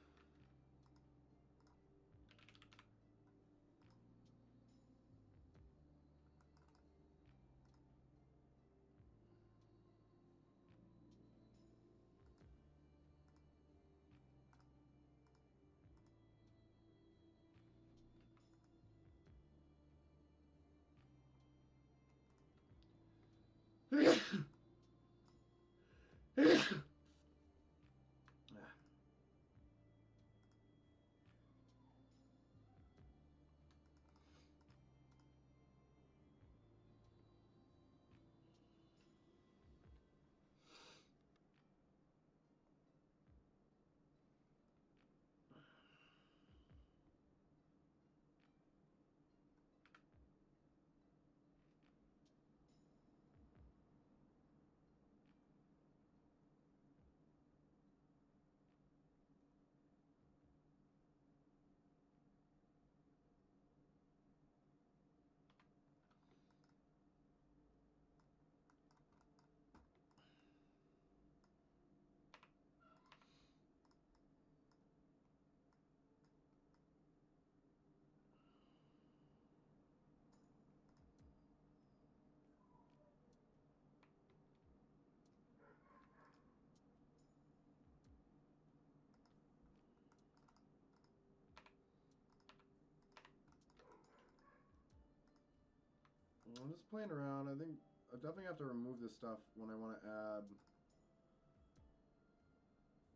I'm just playing around. I think I definitely have to remove this stuff when I want to add,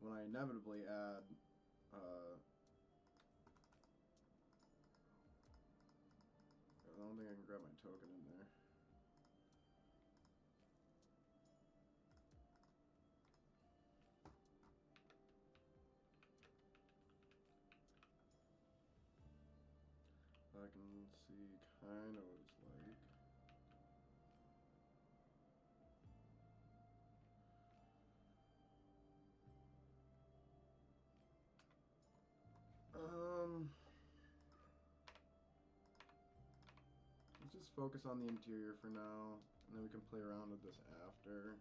when I inevitably add, I don't think I can grab my token in there. I can see kind of what it's like. Let's just focus on the interior for now, and then we can play around with this after.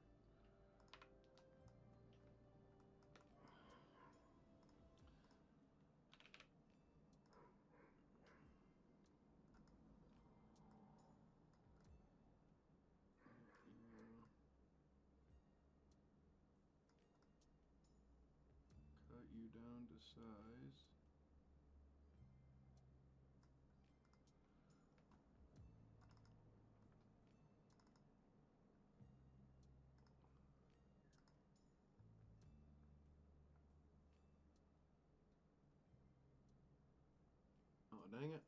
Cut you down to size. Oh, dang it.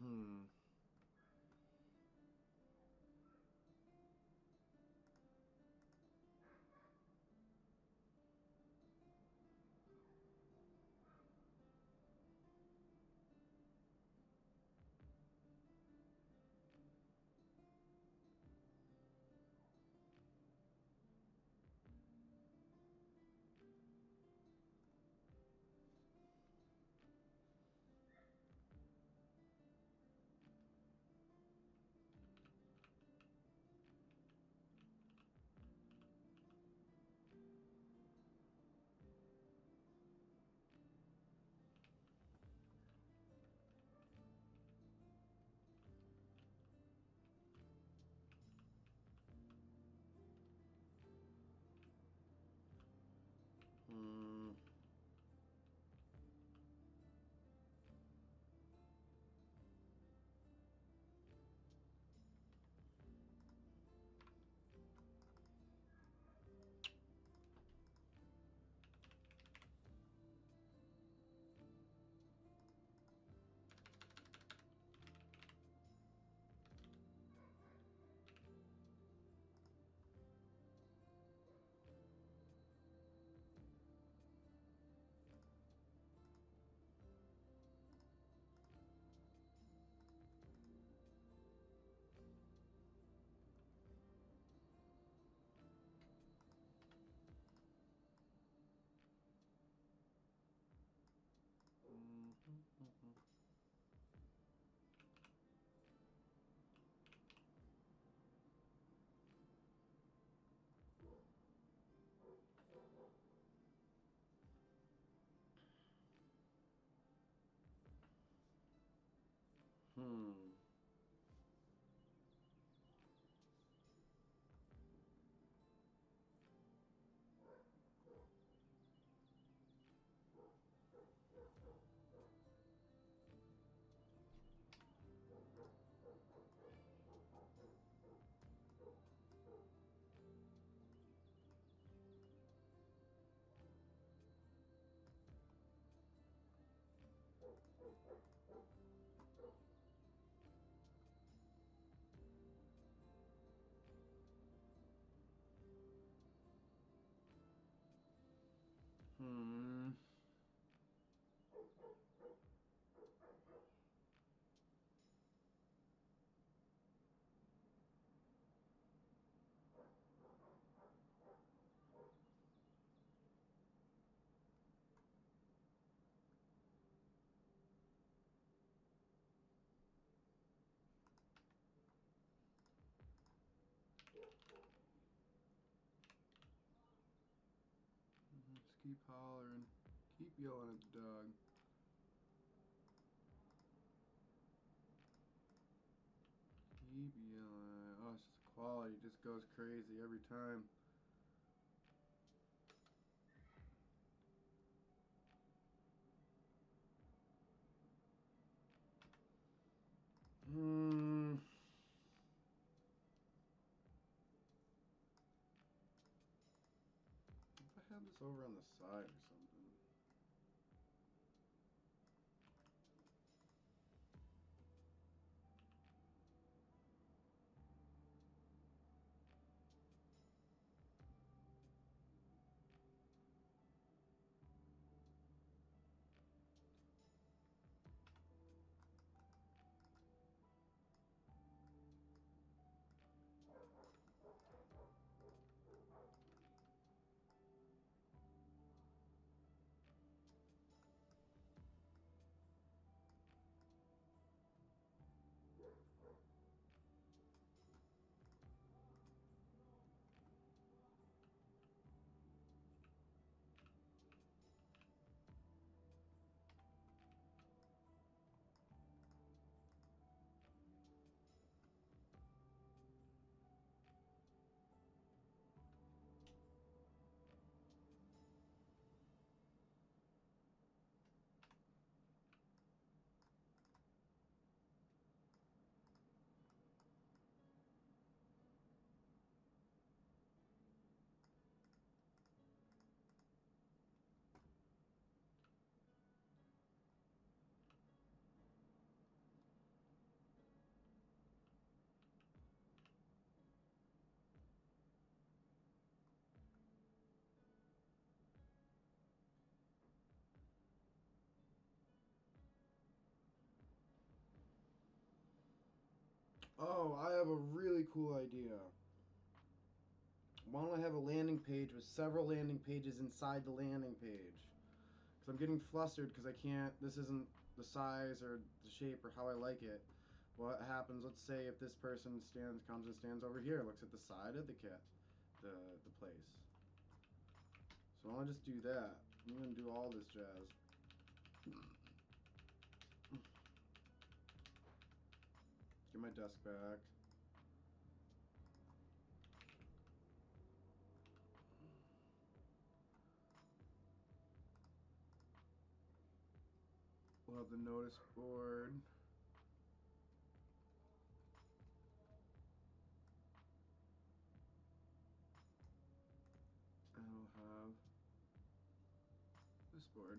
Hmm. Hmm. Hmm. Hmm. Just keep hollering. Keep yelling at the dog. Keep yelling. Oh, it's just quality just goes crazy every time. this over on the side or something. Oh, I have a really cool idea. Why don't I have a landing page with several landing pages inside the landing page? Because I'm getting flustered because I can't, this isn't the size or the shape or how I like it. What happens, let's say if this person comes and stands over here, looks at the side of the the place. So I'll just do that. I'm going to do all this jazz. Get my desk back. We'll have the notice board. And we'll have this board.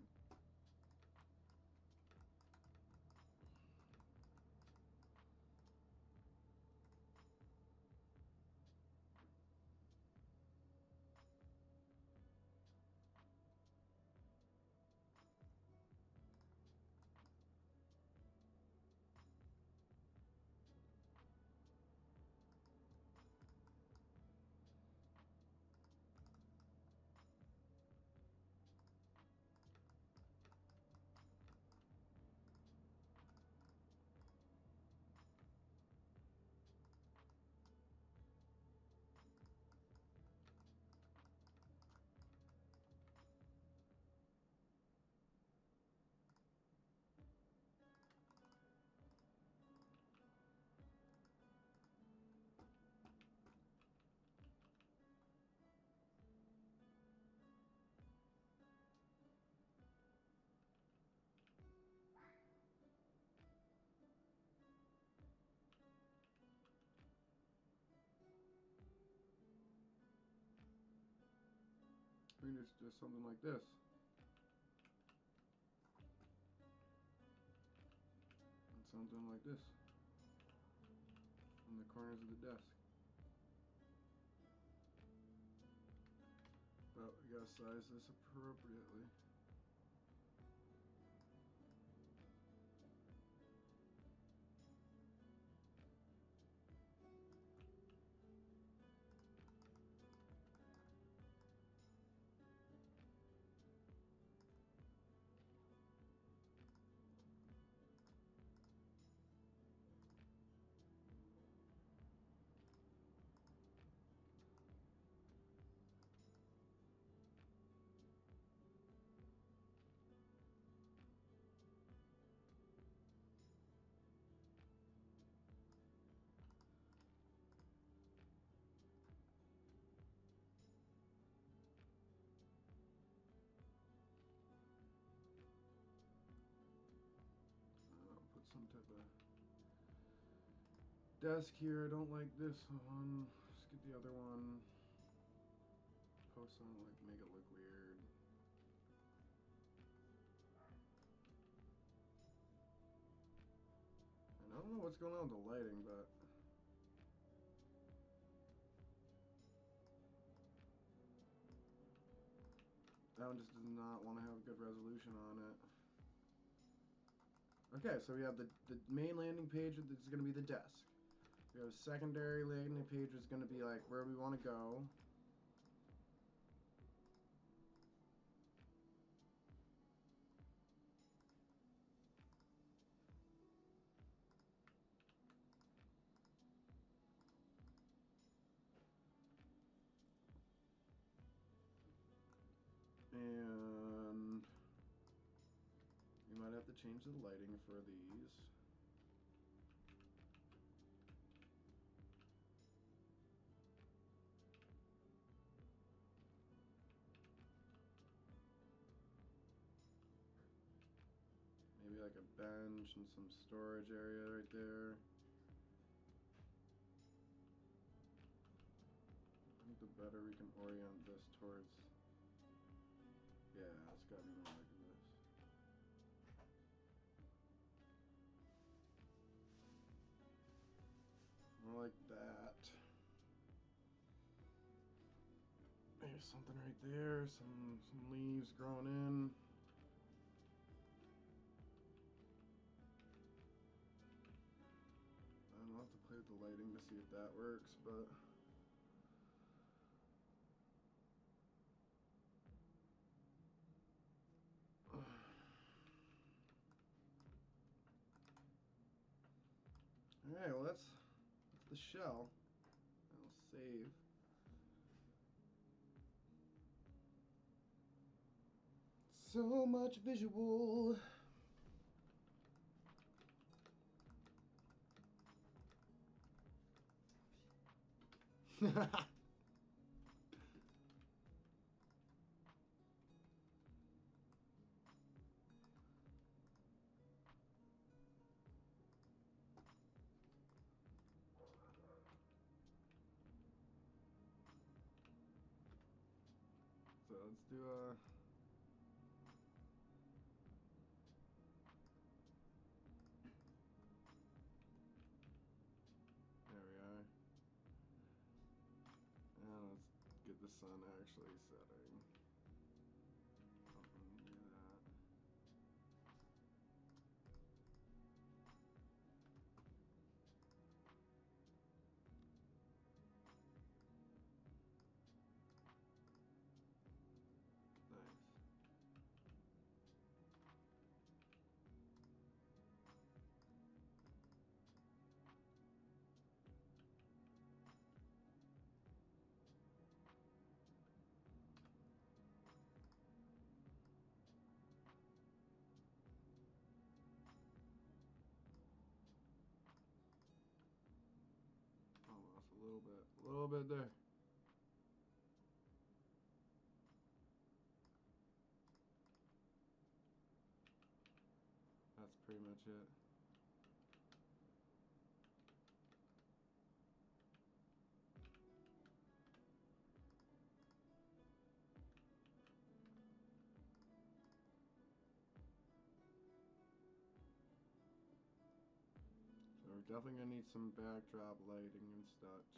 I mean, it's just something like this. And something like this. On the corners of the desk. But we gotta size this appropriately. I'll put some type of desk here. I don't like this one. Let's get the other one. Post on, like, make it look weird. what's going on with the lighting, but that one just does not want to have good resolution on it. Okay, so we have the main landing page that's going to be the desk. We have a secondary landing page that's going to be like where we want to go. And you might have to change the lighting for these. Maybe like a bench and some storage area right there. I think the better we can orient this towards... Yeah, it's gotta be more like this. More like that. Maybe something right there, some leaves growing in. I'll have to play with the lighting to see if that works, but alright, well that's the shell. I'll save. So much visual. So let's do a... There we are. And let's get the sun actually setting. Do that. Nice. Almost a little bit there. That's pretty much it. So we're definitely gonna need some backdrop lighting and such.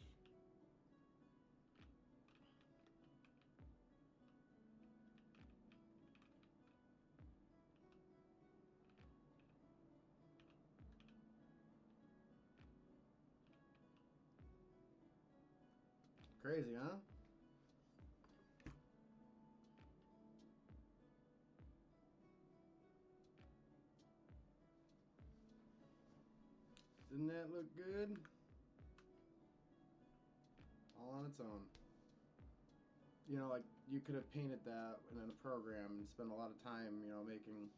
Crazy, huh? Didn't that look good? All on its own. You know, like you could have painted that in a program and spent a lot of time, you know, making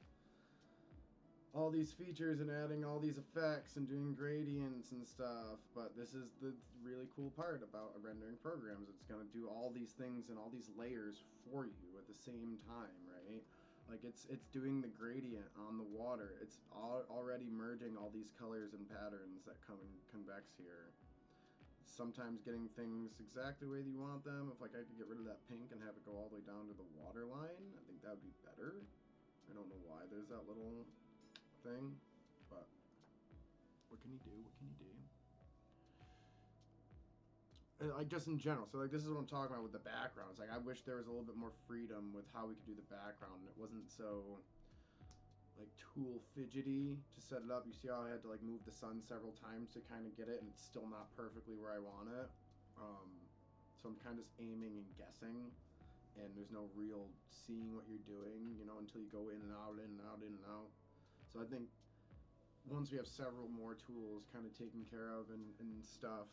all these features and adding all these effects and doing gradients and stuff. But this is the really cool part about a rendering programs. It's gonna do all these things and all these layers for you at the same time, right? Like it's doing the gradient on the water. It's already merging all these colors and patterns that come in convex here. Sometimes getting things exactly the way that you want them. If like I could get rid of that pink and have it go all the way down to the water line, I think that would be better. I don't know why there's that little thing, but What can he do? What can he do? Like just in general. So like this is what I'm talking about with the backgrounds. Like I wish there was a little bit more freedom with how we could do the background. It wasn't so like tool fidgety to set it up. You see how I had to like move the sun several times to kind of get it, and it's still not perfectly where I want it. Um, so I'm kind of just aiming and guessing, and there's no real seeing what you're doing, you know, until you go in and out, in and out, in and out. So I think once we have several more tools kind of taken care of and stuff,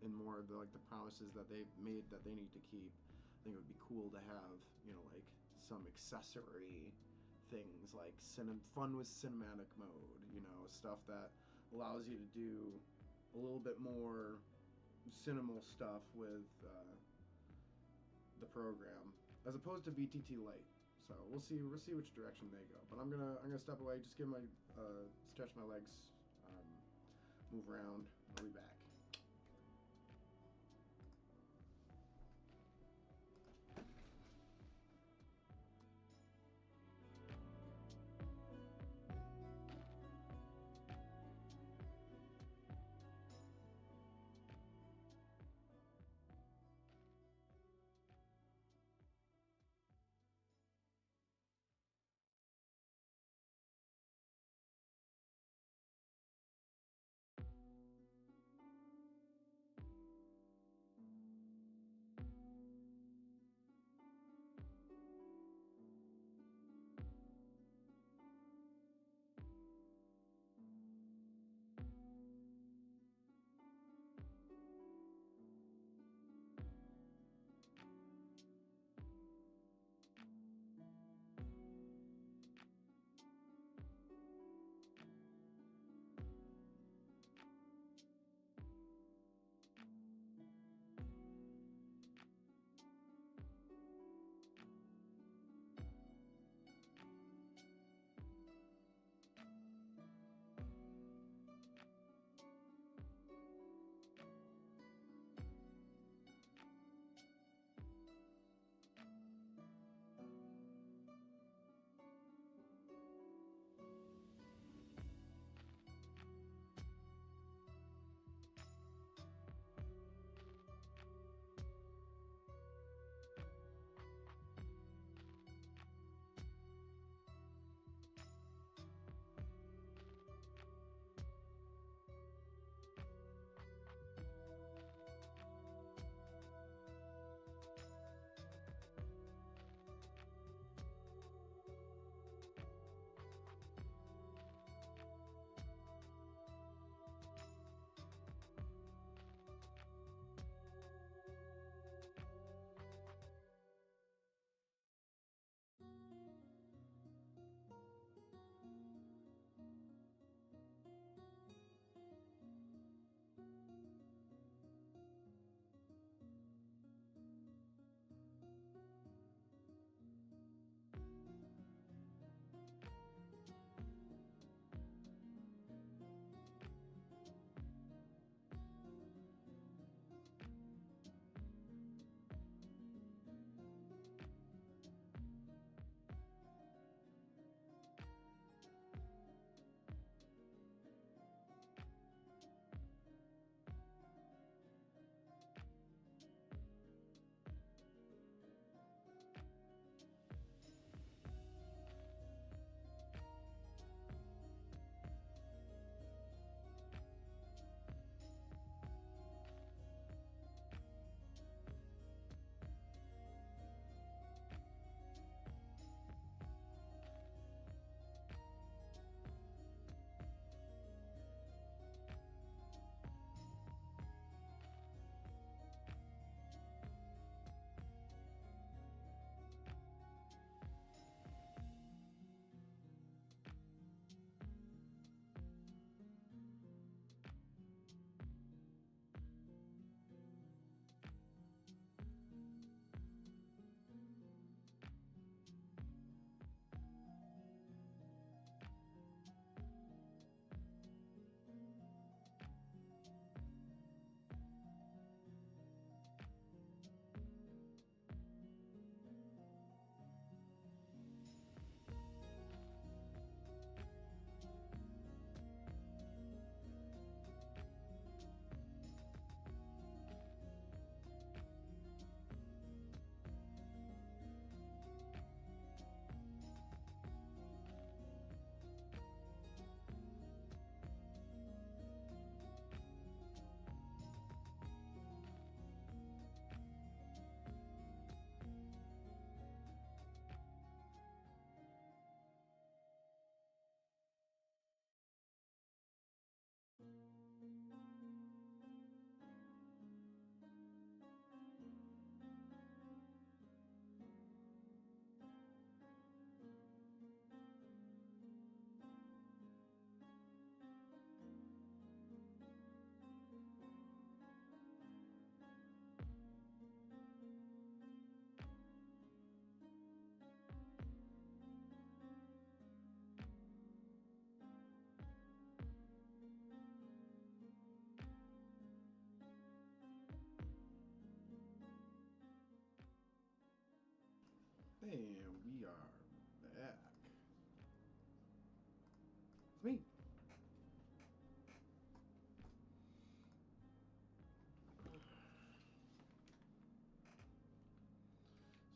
and more of the like the promises that they've made that they need to keep, I think it would be cool to have, you know, like some accessory things like fun with cinematic mode, you know, stuff that allows you to do a little bit more cinemal stuff with the program as opposed to VTT Lite. So we'll see which direction they go. But I'm gonna step away, just give my stretch my legs, um, move around. I'll be back.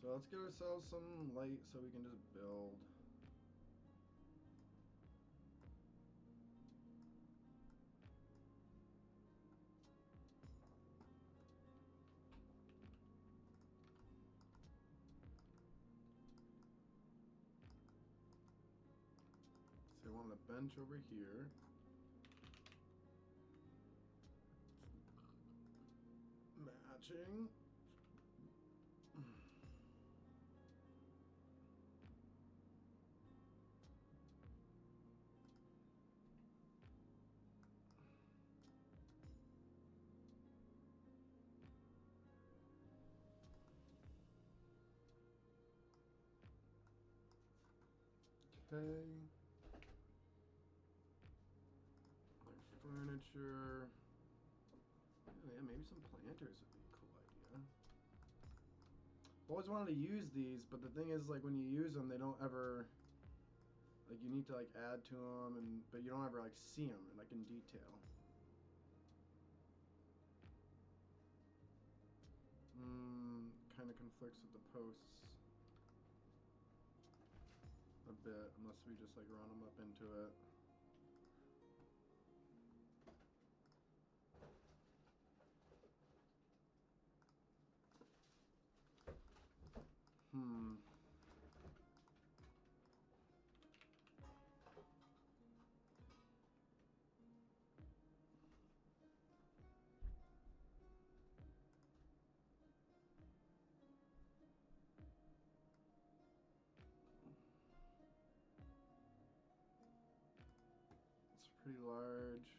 So let's get ourselves some light so we can just build. So I want a bench over here. Matching. Okay. There's furniture. Oh yeah, maybe some planters would be a cool idea. I've always wanted to use these, but the thing is, like, when you use them, they don't ever, like, you need to, like, add to them, but you don't ever, like, see them, like, in detail. Kind of conflicts with the posts a bit, unless we just, like, run them up into it. It's pretty large.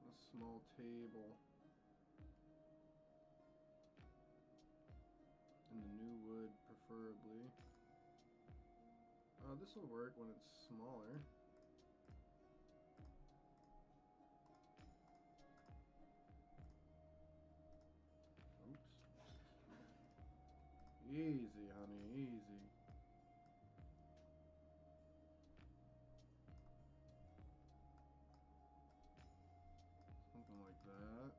A small table. And the new wood, preferably. This will work when it's smaller. Oops. Easy, honey, easy. Something like that.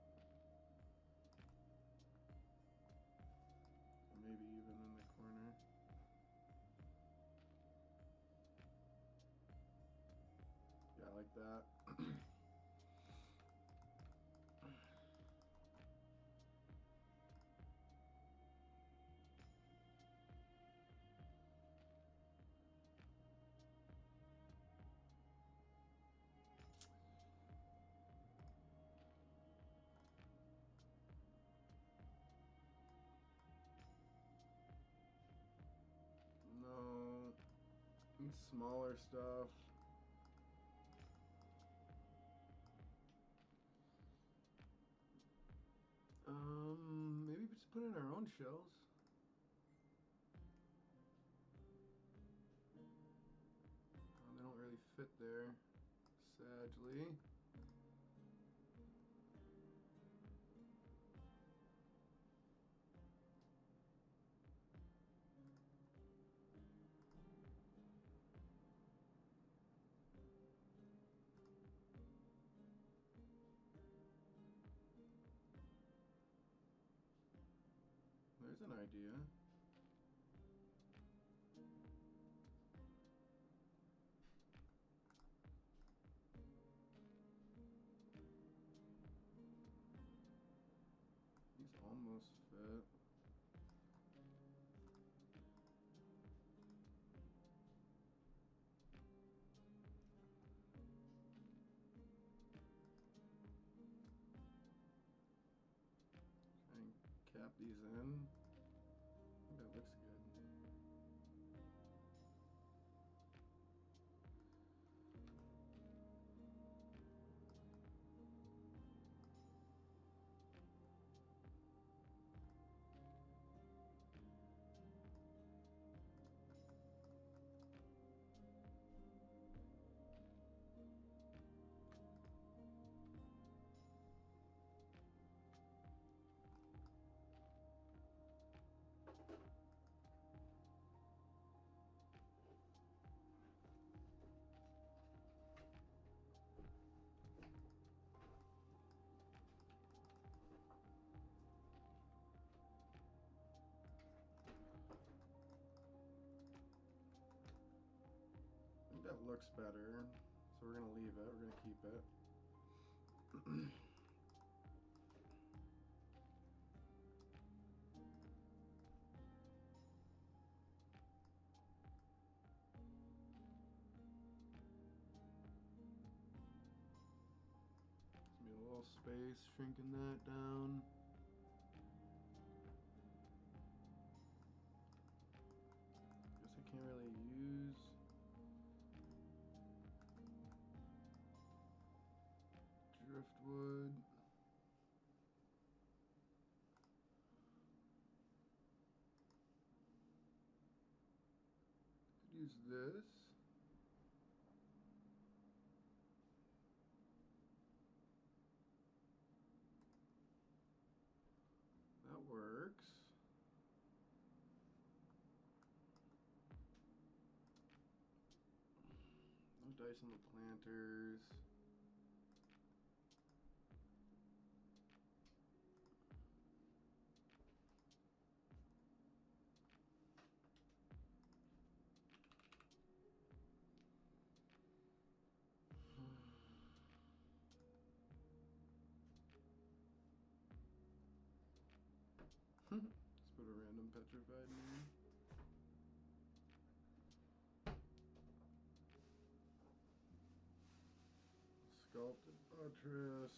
Maybe even in the corner. Yeah, like that. No. Smaller stuff. Maybe just put in our own shells. They don't really fit there, sadly. There's an idea. These almost fit. Try and cap these in. I think that looks good. looks better, so we're gonna leave it. We're gonna keep it. Just need a little space, shrinking that down. Guess I can't really use driftwood. Could use this. That works. No dice on the planters. Let's put a random petrified name. Sculpted buttress.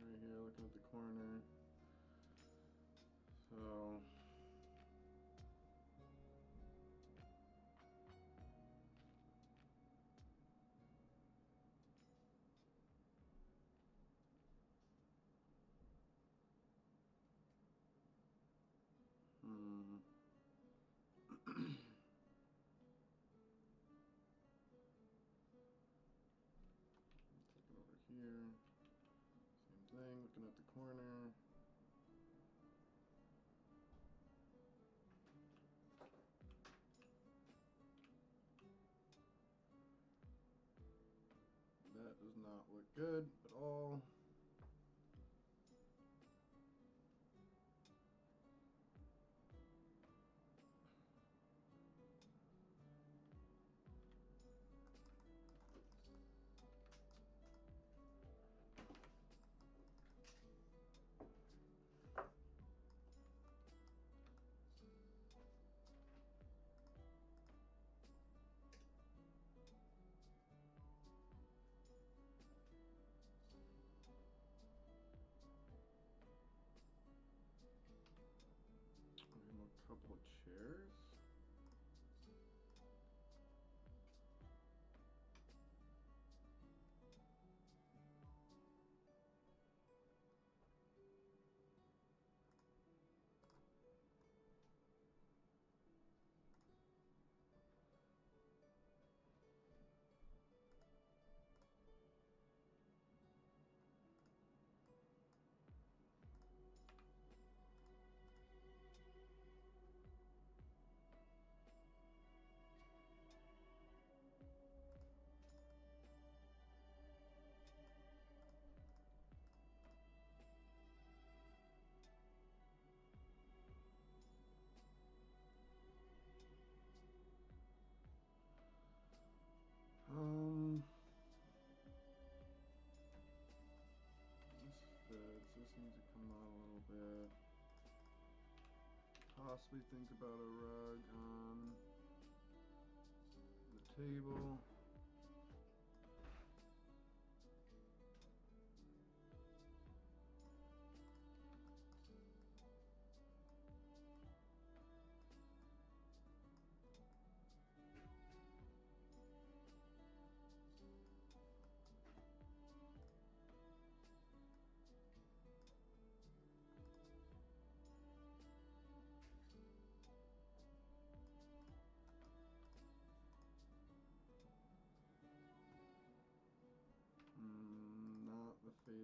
Right here, looking at the corner. So looking over here. Same thing, looking at the corner. That does not look good at all. A couple of chairs. This fits. This needs to come out a little bit. Possibly think about a rug on the table.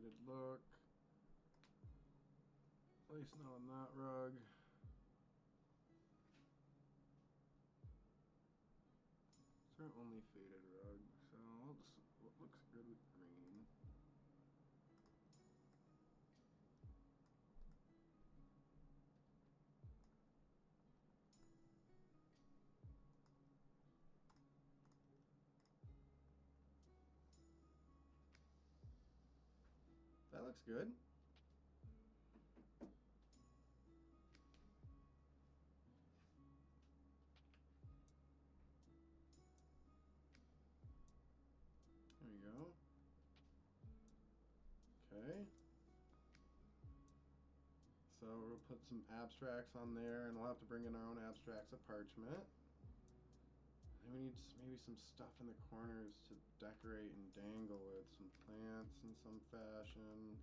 faded look. Placing it on that rug. It's our only faded rug, so what looks good with green. That looks good. There we go. Okay. So we'll put some abstracts on there, and we'll have to bring in our own abstracts of parchment. And we need maybe some stuff in the corners to decorate and dangle with, some plants in some fashion.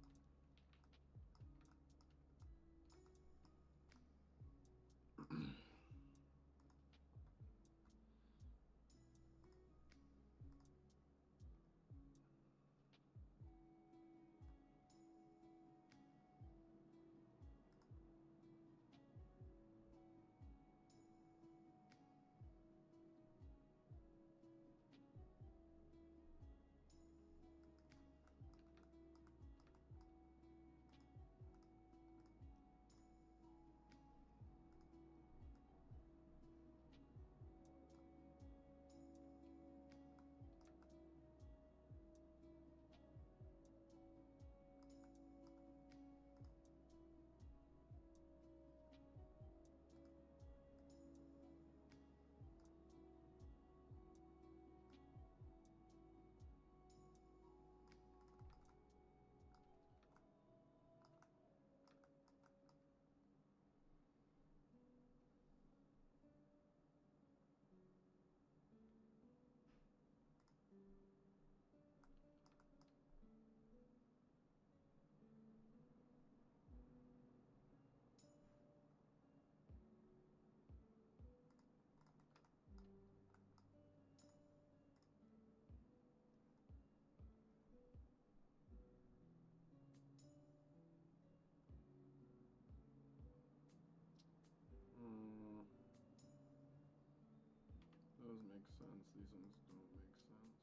Those make sense. These ones don't make sense.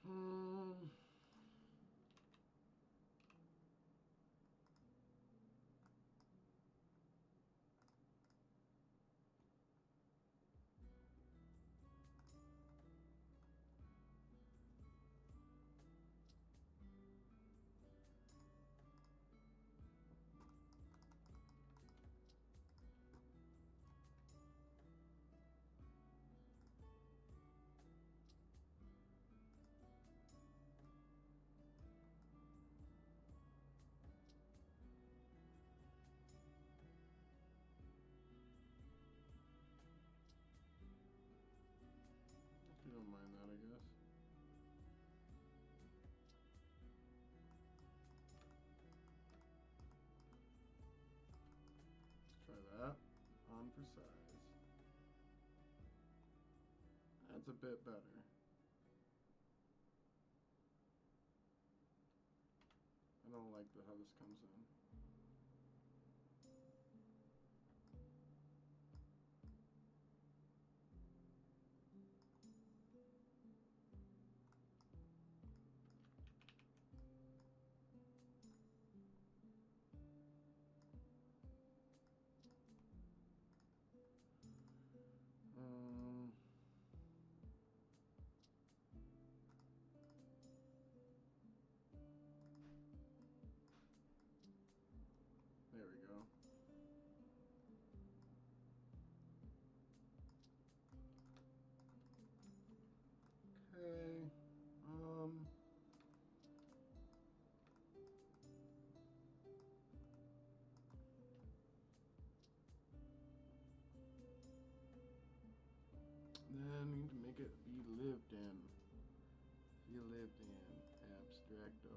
Hmm. You don't mind that, I guess. Let's try that on for size. That's a bit better. I don't like how this comes in. Um, Elliptian abstracto.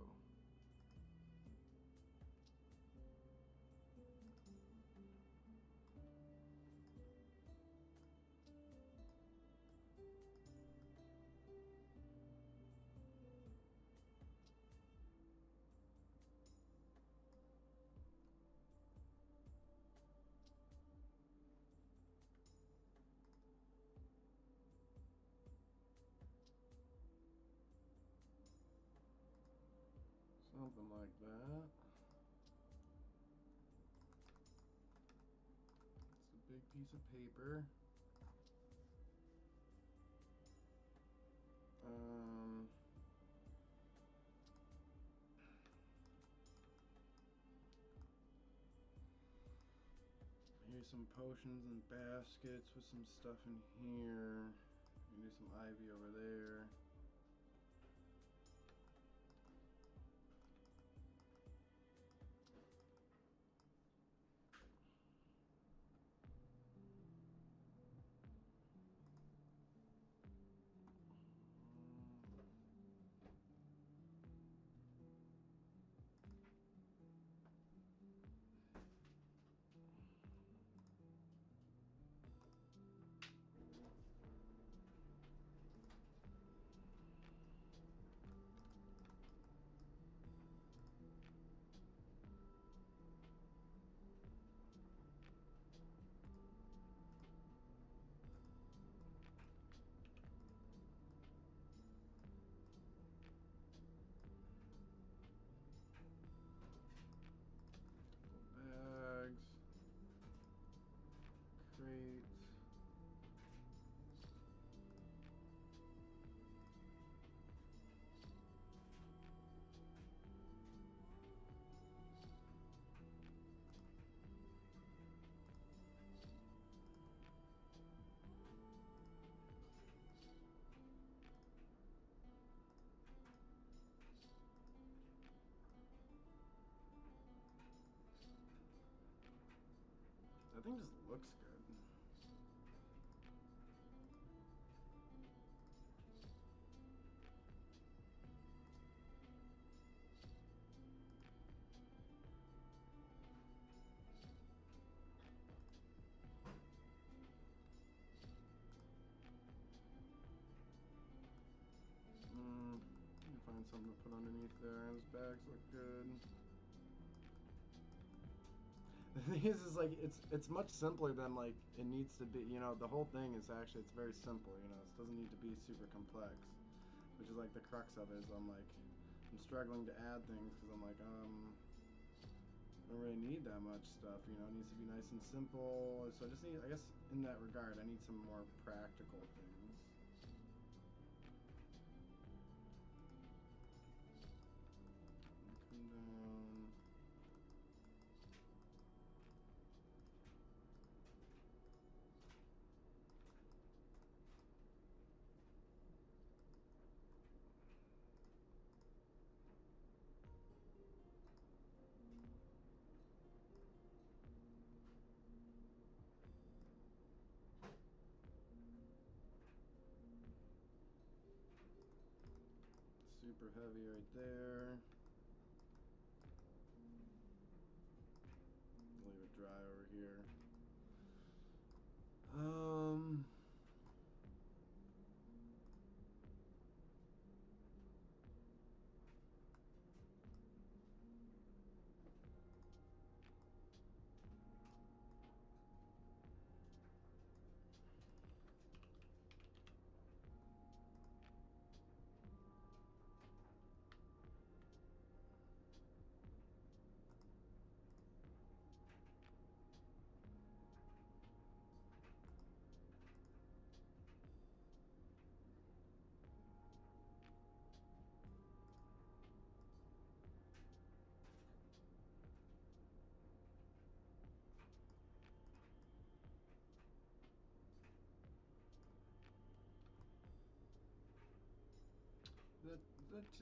Something like that. It's a big piece of paper. Here's some potions and baskets with some stuff in here. You can do some ivy over there. Bags, crates. That thing just looks good. You can find something to put underneath there. His bags look good. The thing is like it's much simpler than like it needs to be. You know, the whole thing is actually it's very simple. You know, it doesn't need to be super complex, which is like the crux of it. Is I'm struggling to add things because I'm like I don't really need that much stuff. You know, it needs to be nice and simple. So I just need, I guess, in that regard, I need some more practical things. Come down. Super heavy right there. Leave it dry over here.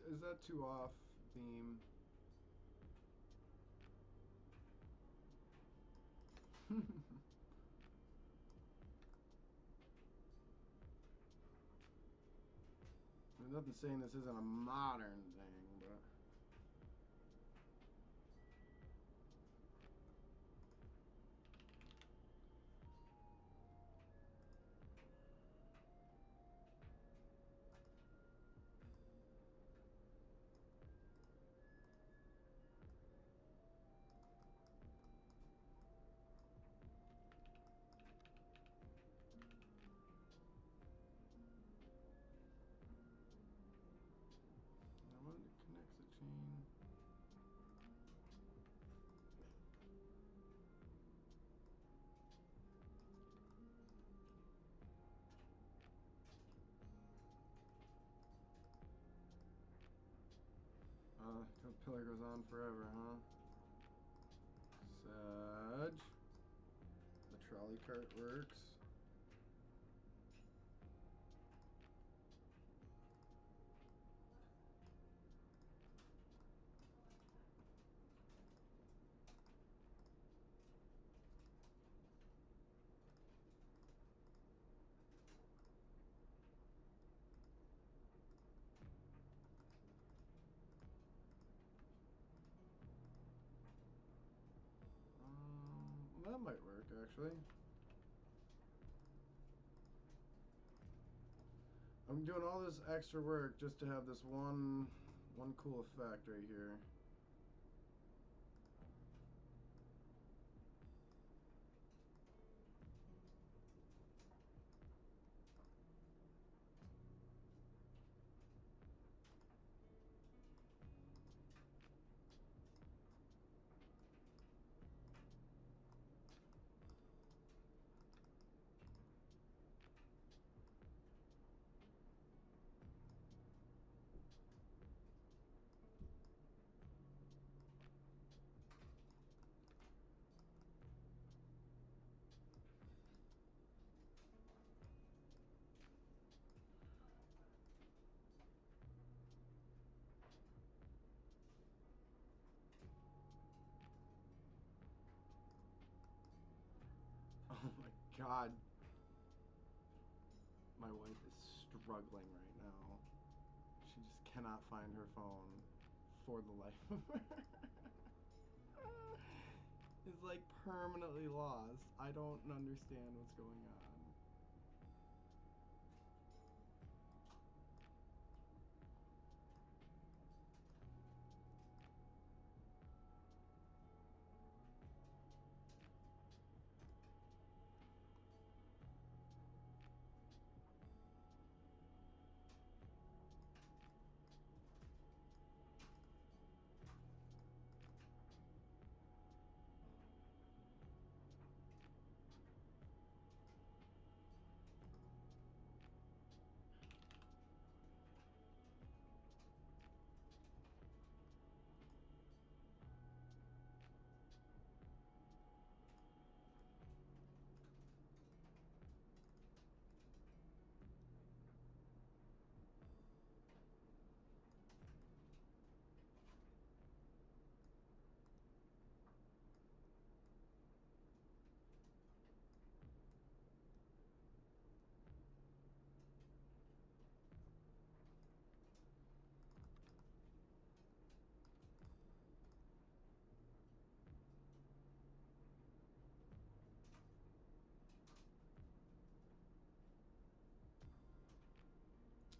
Is that too off theme? There's nothing saying this isn't a modern thing, but. I wanted to connect the chain. The pillar goes on forever, huh? Sag. The trolley cart works. That might work, actually. I'm doing all this extra work just to have this one cool effect right here. Oh my god. My wife is struggling right now. She just cannot find her phone for the life of her. It's like permanently lost. I don't understand what's going on.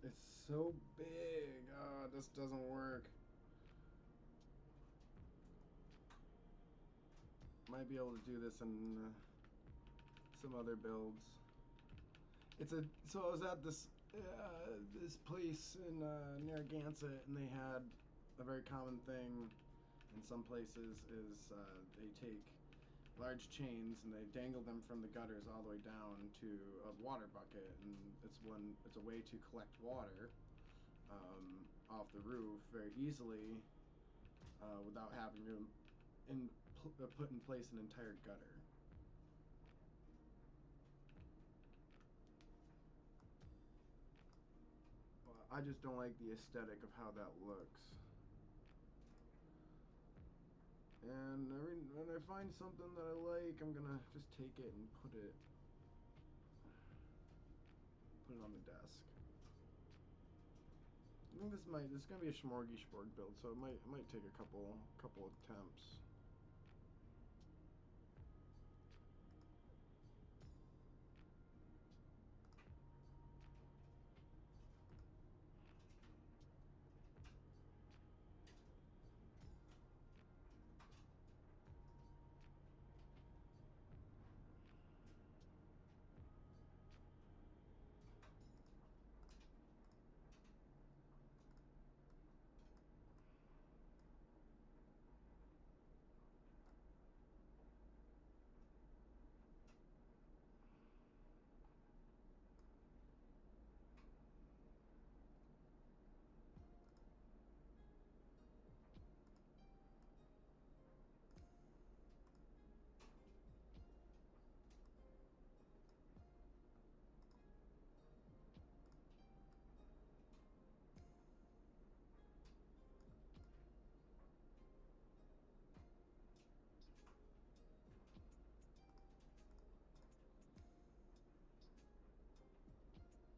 It's so big. Oh, this doesn't work. Might be able to do this in some other builds. So I was at this place in Narragansett, and they had a very common thing in some places is they take large chains and they dangle them from the gutters all the way down to a water bucket, and it's a way to collect water off the roof very easily without having to put in place an entire gutter. I just don't like the aesthetic of how that looks. And when I find something that I like, I'm gonna just take it and put it on the desk. This is gonna be a smorgasbord build, so it might take a couple attempts.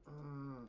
Uh,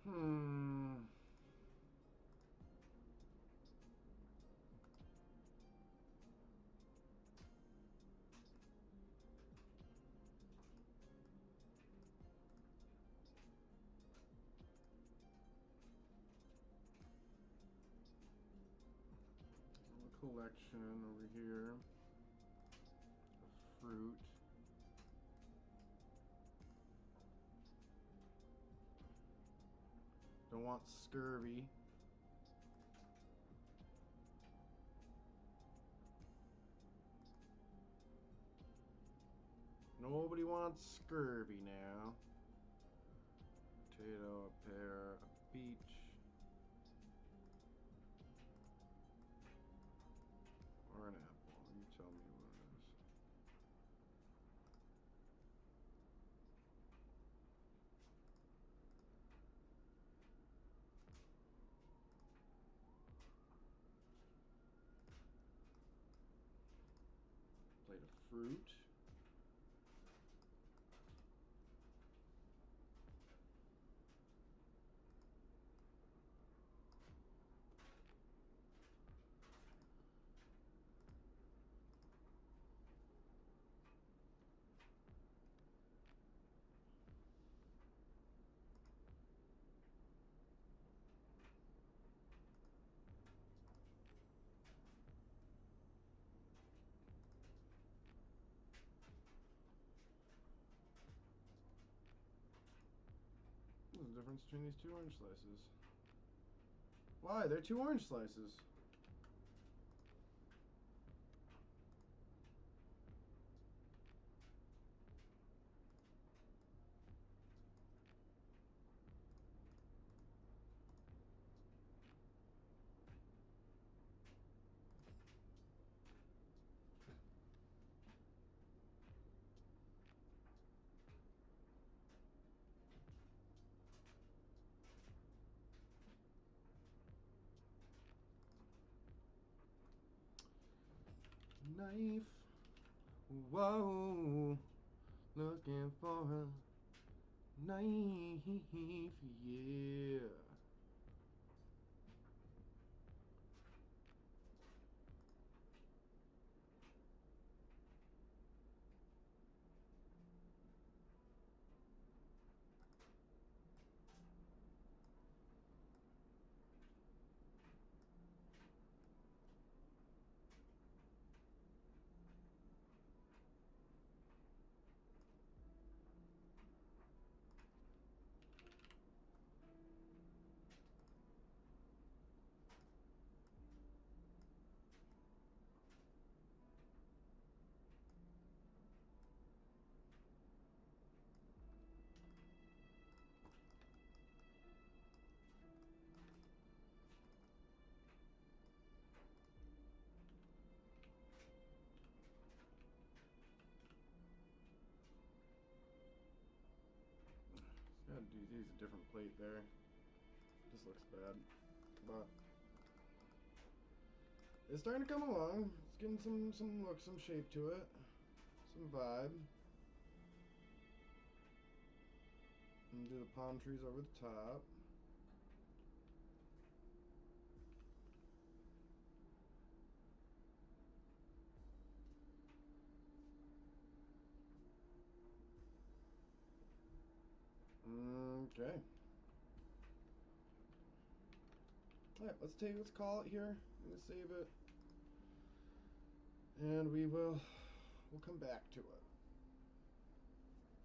hmm. A collection over here of fruit. Don't want scurvy. Nobody wants scurvy now. Potato, a pear, a peach. Or an apple. You tell me what it is. Plate of fruit. What's the difference between these two orange slices? Why? They're two orange slices. Knife. Whoa. Looking for a knife. Yeah. use a different plate there. Just looks bad, but it's starting to come along. It's getting some look, some shape to it, some vibe. And do the palm trees over the top. Okay. Alright, let's call it here. I'm gonna save it. And we'll come back to it.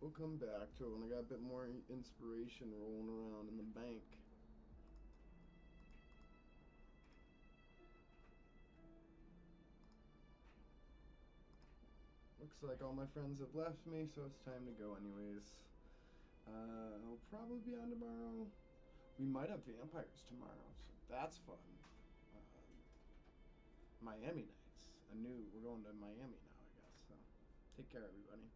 We'll come back to it when I got a bit more inspiration rolling around in the bank. Looks like all my friends have left me, so it's time to go anyways. I'll probably be on tomorrow. We might have vampires tomorrow, so that's fun. Miami nights. We're going to Miami now, I guess. So, take care, everybody.